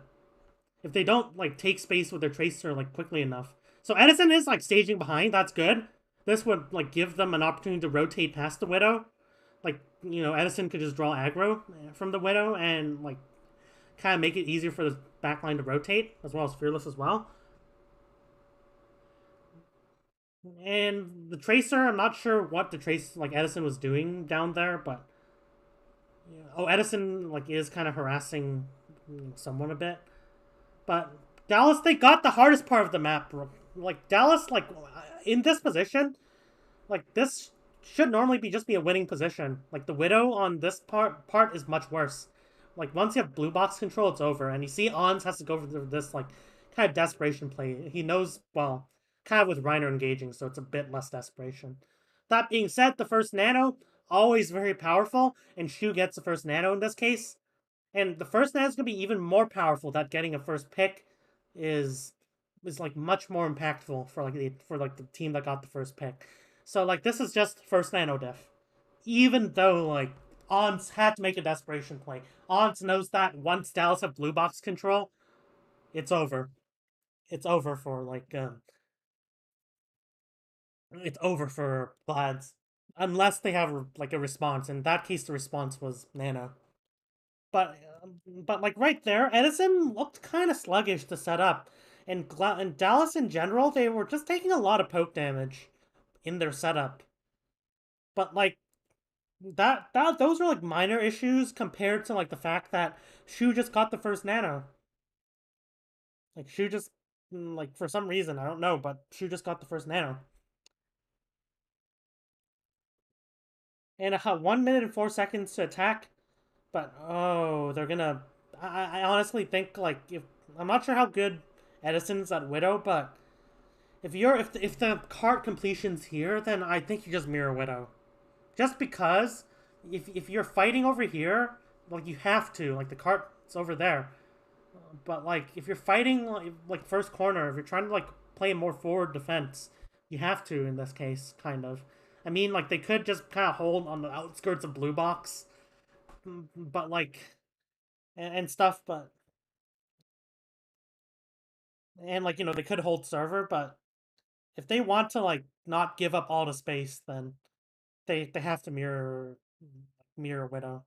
if they don't like take space with their Tracer like quickly enough. So Edison is like staging behind. That's good. This would like give them an opportunity to rotate past the Widow. Like Edison could just draw aggro from the Widow and like kind of make it easier for the backline to rotate as well as Fearless as well. And the Tracer, I'm not sure what the Trace like Edison was doing down there, but Edison like is kind of harassing someone a bit. But Dallas, they got the hardest part of the map, bro. Like Dallas, like in this position, like this should normally be a winning position. Like the Widow on this part is much worse. Like once you have blue box control, it's over. And you see Ons has to go for this like kind of desperation play. He knows well, kind of with Reiner engaging, so it's a bit less desperation. That being said, the first nano always very powerful, and Shu gets the first nano in this case. And the first nano is gonna be even more powerful. That getting a first pick is like much more impactful for the team that got the first pick. So like this is just first nano diff. Even though like Ons had to make a desperation play. Ons knows that once Dallas have blue box control, it's over. It's over for it's over for Glads. Unless they have like a response. In that case the response was Nano. But like right there, Edison looked kind of sluggish to set up. And Dallas in general, they were just taking a lot of poke damage in their setup. But like that those are like minor issues compared to like the fact that Shu just got the first nano. Like Shu just like for some reason, I don't know, but Shu just got the first nano. And 1 minute and 4 seconds to attack. But oh, they're gonna. I honestly think like if I'm not sure how good Edison's at Widow, but if the cart completion's here, then I think you just mirror Widow, just because if you're fighting over here, like you have to like the cart's over there, but like if you're fighting like first corner, if you're trying to like play a more forward defense, you have to in this case kind of. I mean like they could just kind of hold on the outskirts of blue box, but like and stuff, but and like they could hold server, but if they want to like not give up all the space, then they have to mirror Widow.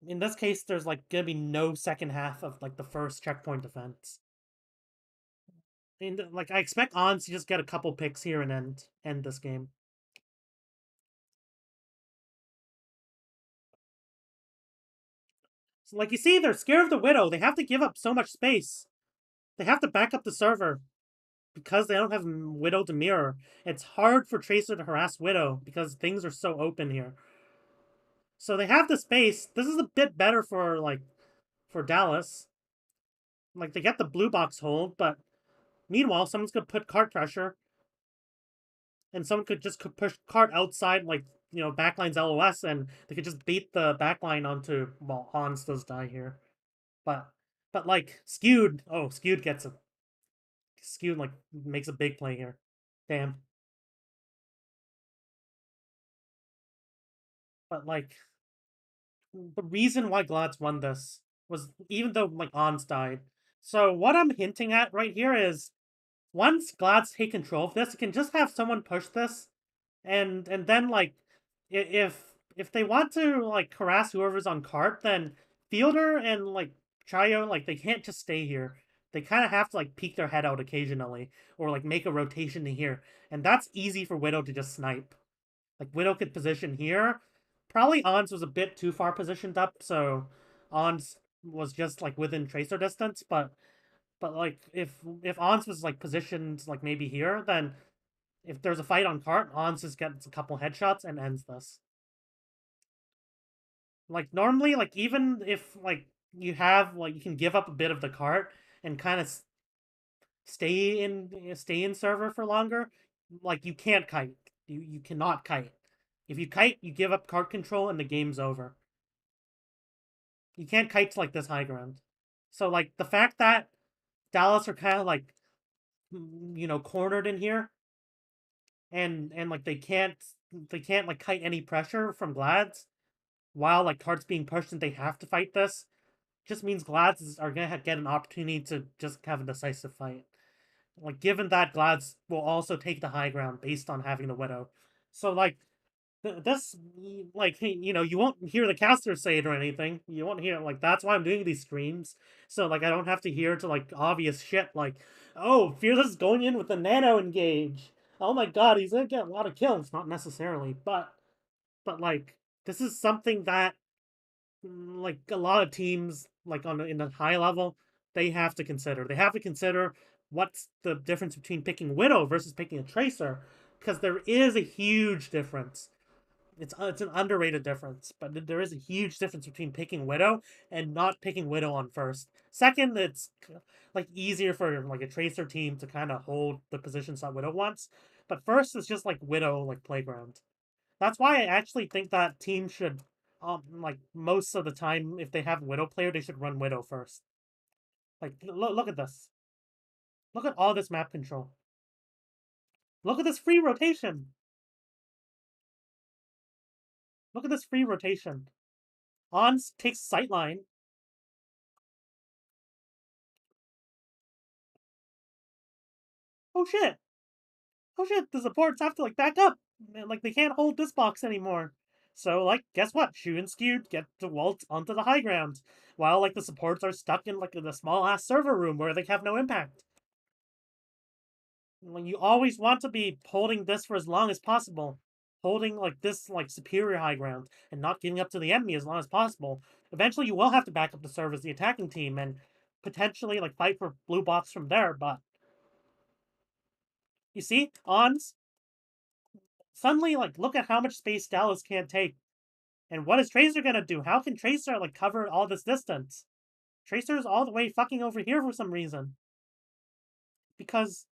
In this case, there's like gonna be no second half of like the first checkpoint defense. And like I expect Ons to just get a couple picks here and end this game. So like you see, they're scared of the Widow. They have to give up so much space. They have to back up the server because they don't have Widow to mirror. It's hard for Tracer to harass Widow because things are so open here. So they have the space. This is a bit better for Dallas. Like they get the blue box hold, but meanwhile, someone's gonna put cart pressure, and someone could just push cart outside, like backlines LOS, and they could just beat the backline onto Hans does die here, but like skewed. Oh, skewed gets a skewed like makes a big play here. Damn. But like the reason why Glads won this was even though like Ons died. So what I'm hinting at right here is once Glads take control of this, it can just have someone push this, and then like if they want to like harass whoever's on cart, then Fielder and like Chayo like they can't just stay here. They kind of have to like peek their head out occasionally or like make a rotation to here, and that's easy for Widow to just snipe. Like Widow could position here. Probably Ons was a bit too far positioned up, so Ons was just like within tracer distance, but like if Ons was like positioned like maybe here, then if there's a fight on cart, Ons just gets a couple headshots and ends this. Like normally, like even if like you have like you can give up a bit of the cart and kind of stay in server for longer, like you can't kite. You cannot kite. If you kite, you give up cart control and the game's over. You can't kite to like this high ground. So like the fact that Dallas are kind of like cornered in here and like they can't like kite any pressure from Glads while like carts being pushed and they have to fight this just means Glads are gonna get an opportunity to just have a decisive fight. Like given that Glads will also take the high ground based on having the Widow. So like This, like, hey, you won't hear the caster say it or anything. You won't hear, like, that's why I'm doing these streams. So, like, I don't have to hear to, like, obvious shit like, oh, Fearless is going in with the nano engage. Oh my god, he's gonna get a lot of kills. Not necessarily, but like, this is something that, like, a lot of teams, like, in the high level, they have to consider. They have to consider what's the difference between picking Widow versus picking a Tracer, because there is a huge difference. It's an underrated difference, but there is a huge difference between picking Widow and not picking Widow on first. Second, it's like easier for like a Tracer team to kind of hold the positions that Widow wants. But first, it's just like Widow like playground. That's why I actually think that team should, like most of the time, if they have Widow player, they should run Widow first. Like look at this. Look at all this map control. Look at this free rotation. Look at this free rotation. Ons takes sightline. Oh shit! Oh shit, the supports have to like back up. Man, like they can't hold this box anymore. So like, guess what? Shu and Skewed get to waltz onto the high ground, while like the supports are stuck in like the small ass server room where they have no impact. Like, you always want to be holding this for as long as possible, holding like this like superior high ground, and not giving up to the enemy as long as possible. Eventually, you will have to back up the serve as the attacking team and potentially like fight for blue box from there. But you see, Ons suddenly like look at how much space Dallas can't take. And what is Tracer gonna do? How can Tracer like cover all this distance? Tracer's all the way fucking over here for some reason. Because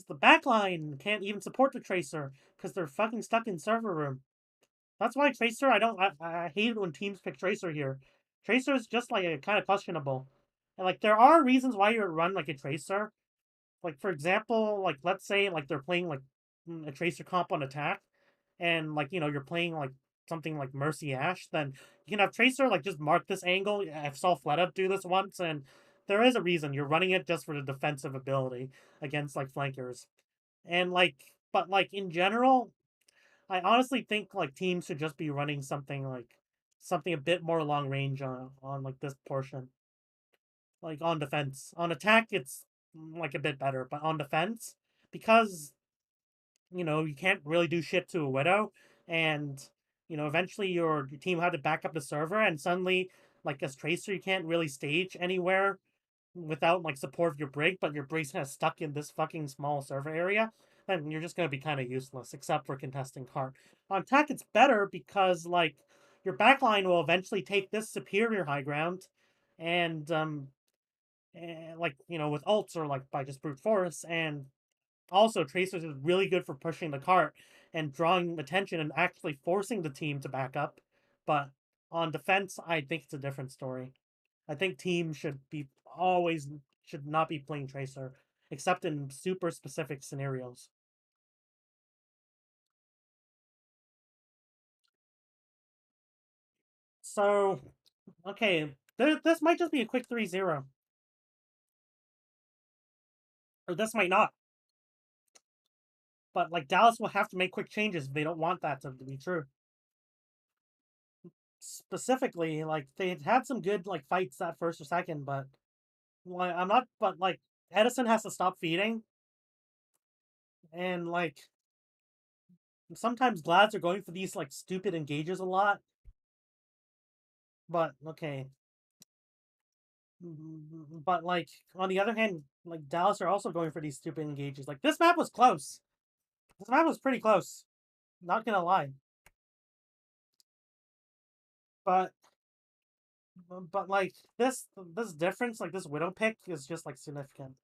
the backline can't even support the Tracer because they're fucking stuck in server room. That's why Tracer, I hate it when teams pick Tracer here. Tracer is just like kind of questionable. And like there are reasons why you run like a Tracer. Like for example, like let's say like they're playing like a Tracer comp on attack, and like you're playing like something like Mercy Ash, then you can have Tracer like just mark this angle. I saw FlutUp do this once, and there is a reason you're running it just for the defensive ability against like flankers, and like but like in general, I honestly think like teams should just be running something a bit more long range on like this portion, like on defense. On attack, it's like a bit better, but on defense, because you can't really do shit to a Widow, and eventually your team had to back up the server, and suddenly, like as Tracer, you can't really stage anywhere without like support of your Brig, but your Brig's kind of stuck in this fucking small server area, then you're just gonna be kind of useless, except for contesting cart. On attack, it's better because like your backline will eventually take this superior high ground, and like with ults or like by just brute force, and also, Tracers is really good for pushing the cart and drawing attention and actually forcing the team to back up. But on defense, I think it's a different story. I think teams should not be playing Tracer, except in super specific scenarios. So, okay, this might just be a quick 3-0. Or this might not. But like Dallas will have to make quick changes if they don't want that to be true. Specifically, like they had some good like fights that first or second, but like I'm not, but like Edison has to stop feeding, and like sometimes Glads are going for these like stupid engages a lot. But okay, but like on the other hand, like Dallas are also going for these stupid engages. Like this map was close. This map was pretty close. Not gonna lie, but like this difference, like this Widow pick, is just like significant.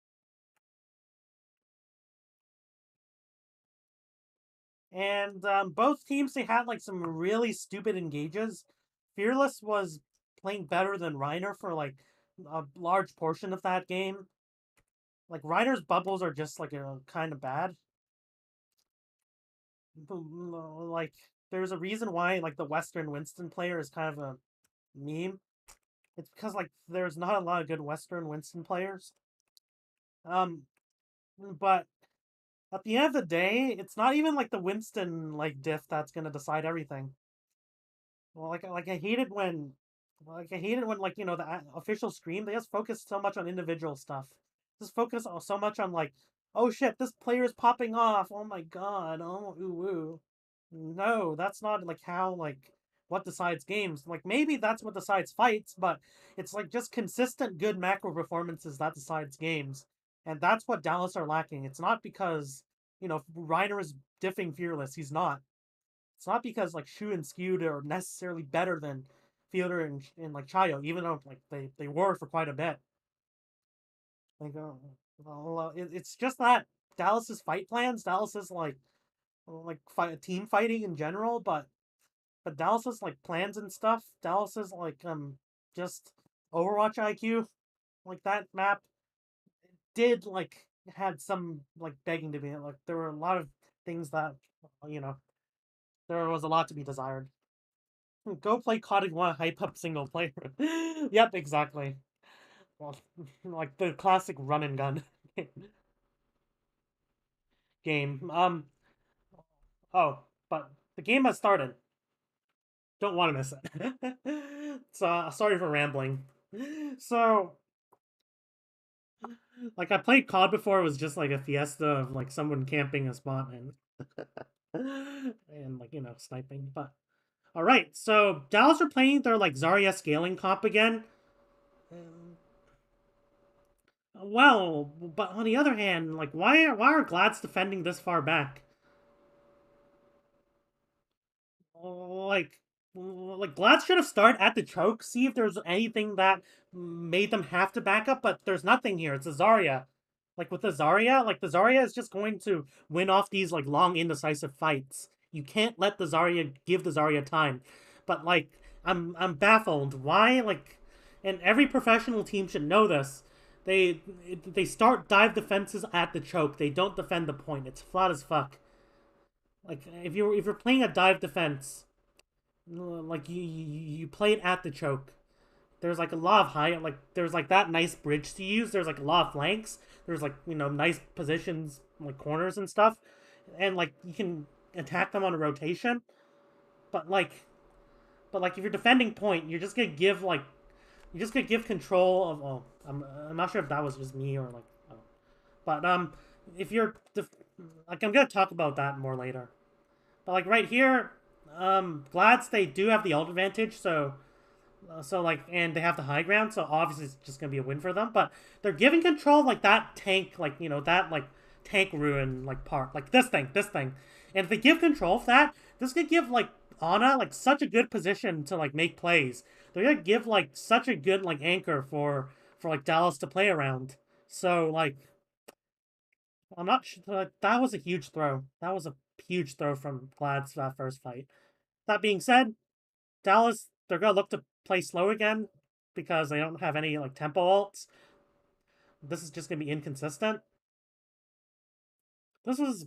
And both teams, they had like some really stupid engages. Fearless was playing better than Reiner for like a large portion of that game. Like Reiner's bubbles are just like kind of bad. Like there's a reason why like the Western Winston player is kind of a meme. It's because like there's not a lot of good Western Winston players. Um, but At the end of the day, it's not even like the Winston like diff that's gonna decide everything. Well, I hate it when, like I hate it when like the official stream they just focus so much on individual stuff. Just focus so much on like, oh shit, this player is popping off. Oh my god. Oh ooh ooh. No, that's not like how like what decides games. Like maybe that's what decides fights, but it's like just consistent good macro performances that decides games, and that's what Dallas are lacking. It's not because Reiner is diffing fearless. He's not. It's not because like Shu and Skewed are necessarily better than Fielder and like Chayo, even though like they were for quite a bit. Like, it's just that Dallas's fight plans, Dallas's team fighting in general, but Dallas's like plans and stuff, Dallas's like just Overwatch IQ, like that map did like had some like begging to be like there were a lot of things that you know there was a lot to be desired. Go play COD 1 hype up single player. Yep, exactly. Well, like the classic run and gun game. Oh, but the game has started. Don't want to miss it. So sorry for rambling. So like I played COD before. It was just like a fiesta of like someone camping a spot and and like sniping. But all right, so Dallas are playing their like Zarya scaling comp again. Um, Well, but on the other hand, like why are Glads defending this far back? Like Glads should have started at the choke, see if there's anything that made them have to back up, but there's nothing here. It's a Zarya. Like with the Zarya, like the Zarya is just going to win off these like long indecisive fights. You can't let the Zarya give the Zarya time. But like I'm baffled. Why like and every professional team should know this. They they start dive defenses at the choke. They don't defend the point. It's flat as fuck. Like if you're playing a dive defense, like you play it at the choke. There's like a lot of high like there's like that nice bridge to use. There's like a lot of flanks. There's like nice positions like corners and stuff, and like you can attack them on a rotation. But like if you're defending point, you're just gonna give control of. Oh, I'm not sure if that was just me or like. Oh. But if you're like I'm gonna talk about that more later. But like right here, Glads they do have the ult advantage, so like and they have the high ground, so obviously it's just gonna be a win for them. But they're giving control like that tank, like that like tank ruin like part, like this thing, and if they give control of that, this could give like Ana like such a good position to like make plays. They're gonna give like such a good like anchor for like Dallas to play around. So like I'm not sure that was a huge throw. That was a huge throw from Glad's that first fight. That being said, Dallas they're gonna look to play slow again because they don't have any like tempo ults. This is just gonna be inconsistent. This was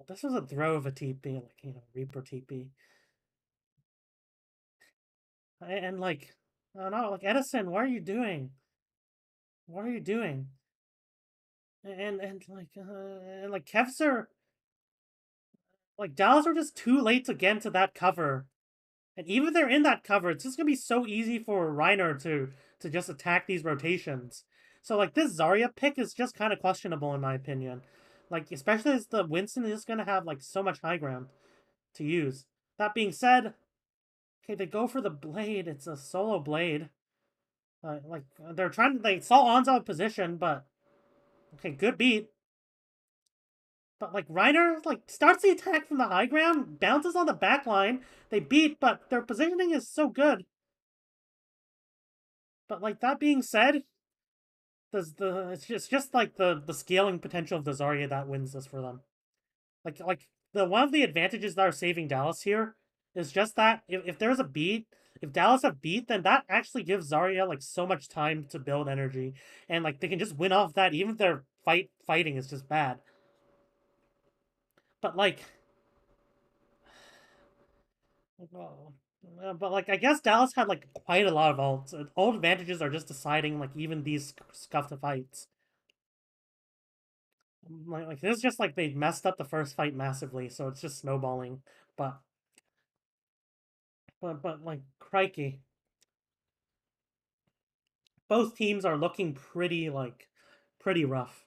this was a throw of a TP, like Reaper TP, and like I don't know, like Edison, what are you doing? What are you doing? And like Kevser, like Dallas are just too late to get into that cover. And even if they're in that cover, it's just gonna be so easy for Reiner to just attack these rotations. So like this Zarya pick is just kind of questionable in my opinion. Like especially as the Winston is just gonna have like so much high ground to use. That being said, okay, they go for the blade. It's a solo blade. Like they're trying to they saw On's out of position, but okay, good beat. But like Reiner like starts the attack from the high ground, bounces on the back line. They beat, but their positioning is so good. But like that being said, it's just like the scaling potential of the Zarya that wins this for them. Like the one of the advantages that are saving Dallas here is just that if there's a beat, if Dallas have beat, then that actually gives Zarya like so much time to build energy, and like they can just win off that even if their fighting is just bad. But like, well, but like I guess Dallas had like quite a lot of ults. Ult advantages are just deciding like even these scuffed fights. Like this is just like they messed up the first fight massively, so it's just snowballing. But but like crikey, both teams are looking pretty rough.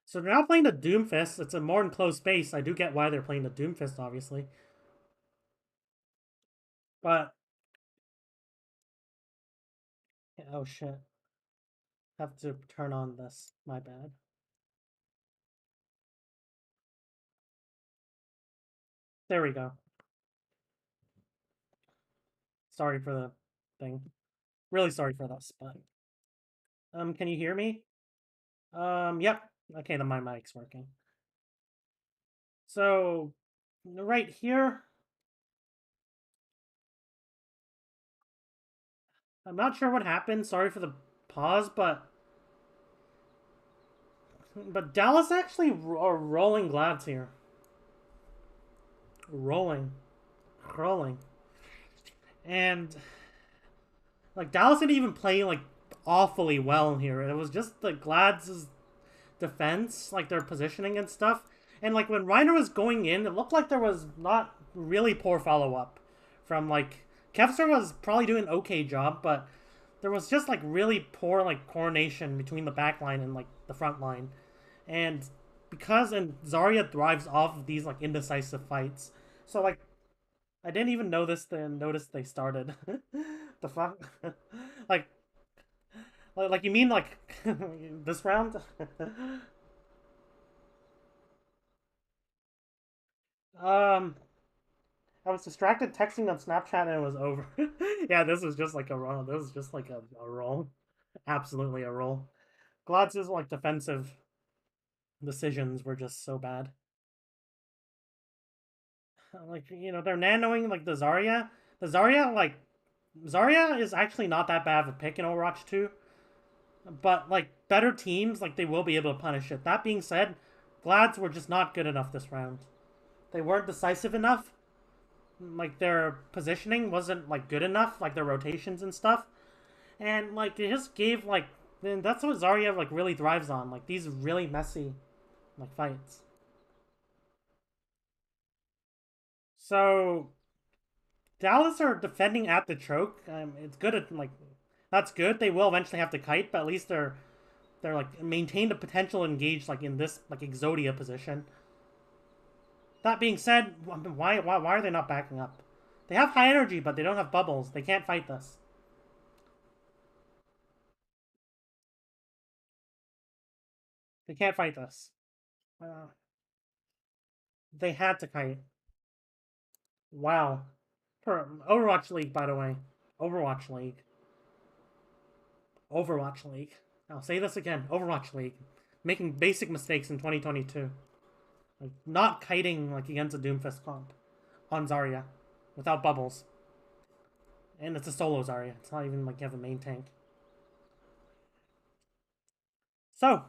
So they're now playing the Doomfist. It's a more enclosed space. I do get why they're playing the Doomfist, obviously. But oh shit, have to turn on this. My bad. There we go. Sorry for the thing. Really sorry for this, but can you hear me? Yep. Okay, then my mic's working. So right here, I'm not sure what happened. Sorry for the pause, but Dallas actually are rolling glads here. Rolling, rolling, and like Dallas didn't even play like awfully well here. It was just the glads' defense, like their positioning and stuff. And like when Reiner was going in, it looked like there was not really poor follow up from like Kevster was probably doing an okay job, but there was just like really poor like coordination between the back line and like the front line. And because and Zarya thrives off of these like indecisive fights. So like I didn't even notice they started. The fuck? like like you mean like this round? um I was distracted texting on Snapchat and it was over. Yeah, this was just like a roll. This was just like a roll. Absolutely a roll. Glatz's like defensive decisions were just so bad. Like, they're nanoing like the Zarya. The Zarya, like Zarya is actually not that bad of a pick in Overwatch 2. But like better teams, like they will be able to punish it. That being said, Glads were just not good enough this round. They weren't decisive enough. Like their positioning wasn't like good enough, like their rotations and stuff. And like it just gave like then that's what Zarya like really thrives on, like these really messy like fights. So Dallas are defending at the choke. It's good at like that's good. They will eventually have to kite, but at least they're like maintain the potential engaged like in this like Exodia position. That being said, why are they not backing up? They have high energy, but they don't have bubbles. They can't fight this. They can't fight this. Uh, they had to kite. Wow. For Overwatch League, by the way. Overwatch League. Overwatch League. I'll say this again. Overwatch League. Making basic mistakes in 2022. Like not kiting like against a Doomfist comp on Zarya without bubbles. And it's a solo Zarya. It's not even like you have a main tank. So,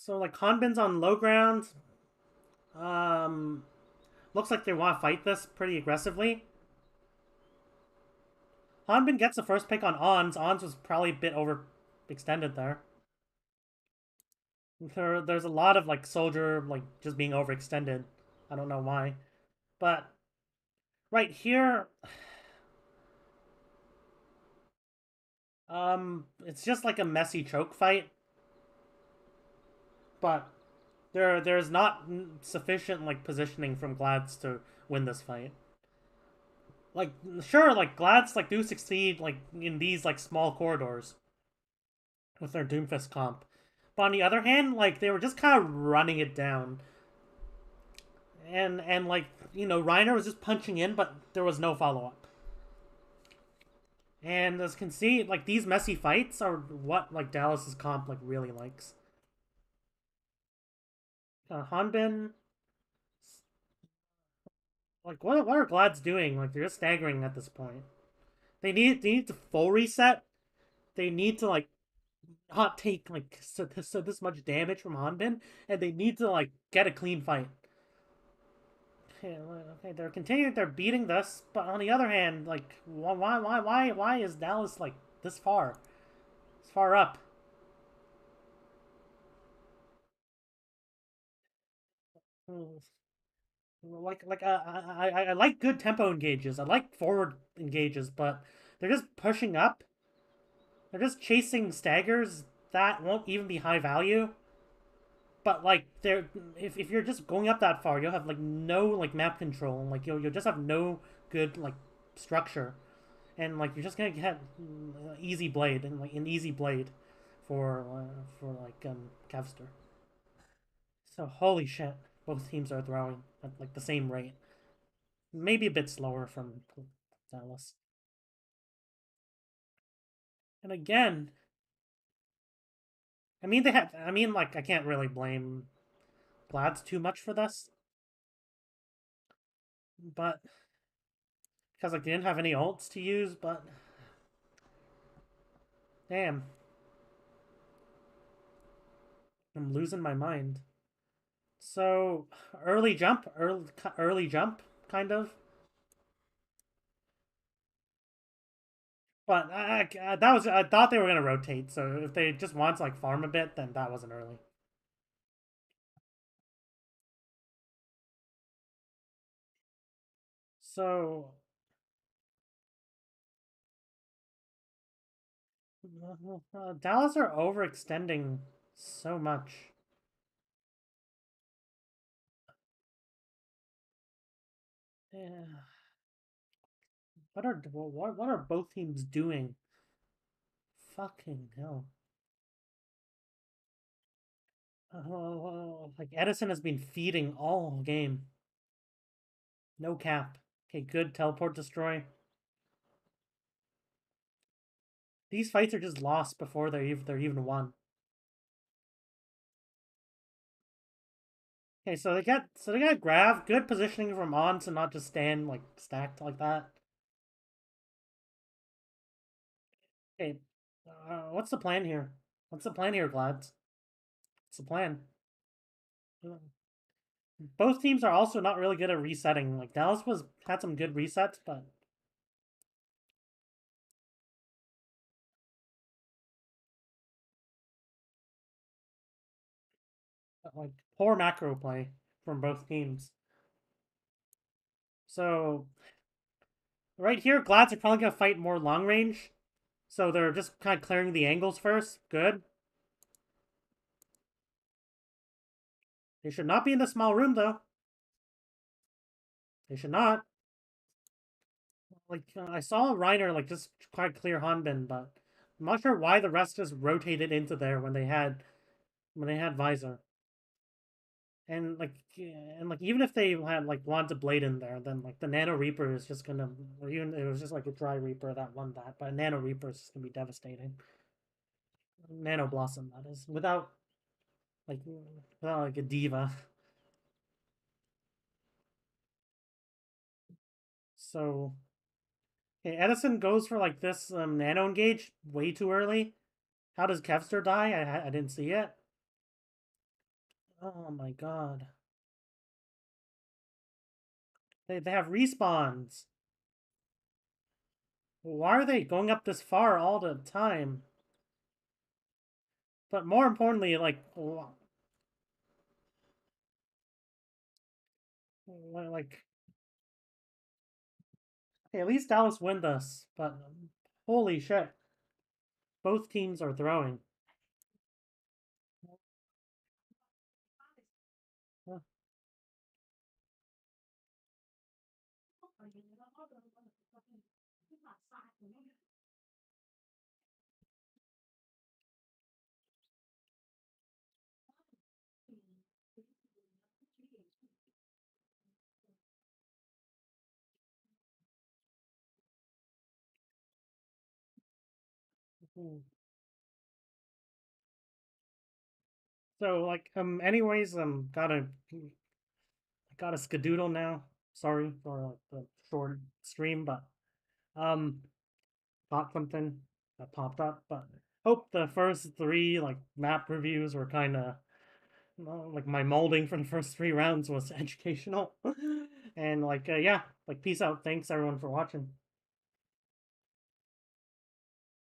like Hanbin's on low ground. Um, looks like they want to fight this pretty aggressively. Hanbin gets the first pick on Ons. Ons was probably a bit overextended there. There's a lot of like soldier like just being overextended. I don't know why, but right here, it's just like a messy choke fight. But there's not sufficient like positioning from Glads to win this fight. Like sure, like Glads like do succeed like in these like small corridors with their Doomfist comp. But on the other hand, like they were just kind of running it down. And like, Reiner was just punching in, but there was no follow up. And as you can see, like these messy fights are what like Dallas's comp like really likes. Hanbin, like what are Glads doing? Like they're just staggering at this point. They need to full reset. They need to like not take like so this much damage from Hanbin, and they need to like get a clean fight. Okay, they're continuing. They're beating this, but on the other hand, like, why is Dallas like this far. This far up. I like good tempo engages. I like forward engages, but they're just pushing up. They're just chasing staggers that won't even be high value. But like they're if you're just going up that far, you'll have like no like map control. Like you'll just have no good like structure, and like you're just gonna get easy blade and like an easy blade for like Kevster. So holy shit, both teams are throwing at like the same rate. Maybe a bit slower from Dallas. And again, I mean they have. I mean like I can't really blame Glads too much for this, but because like they didn't have any ults to use. But damn, I'm losing my mind. So early jump, kind of. But that was I thought they were gonna rotate. So if they just want to like farm a bit, then that wasn't early. So Dallas are overextending so much. Yeah. What are both teams doing? Fucking hell. Like Edison has been feeding all game. No cap. Okay, good teleport destroy. These fights are just lost before they're even won. Okay, so they got Grav, good positioning from on to not just stand like stacked like that. Okay, what's the plan here? What's the plan here, Glads? What's the plan? Both teams are also not really good at resetting. Like Dallas was had some good resets, but like poor macro play from both teams. So right here, Glads are probably gonna fight more long range. So they're just kind of clearing the angles first. Good. They should not be in the small room though. They should not. Like I saw Reiner like just quite clear Hanbin, but I'm not sure why the rest just rotated into there when they had Visor. And like even if they had like wanted to blade in there, then like the Nano Reaper is just gonna, or even it was just like a dry Reaper that won that, but a Nano Reaper is just gonna be devastating. Nano Blossom that is like without like a diva. So okay, Edison goes for like this Nano engage way too early. How does Kevster die? I didn't see it. Oh my god. They have respawns. Why are they going up this far all the time? But more importantly, like okay, at least Dallas win this. But holy shit, both teams are throwing. So like anyways gotta skedoodle now. Sorry for like the short stream, but um got something that popped up. But hope the first three like map reviews were kind of like my molding for the first three rounds was educational. And like yeah, like peace out. Thanks everyone for watching.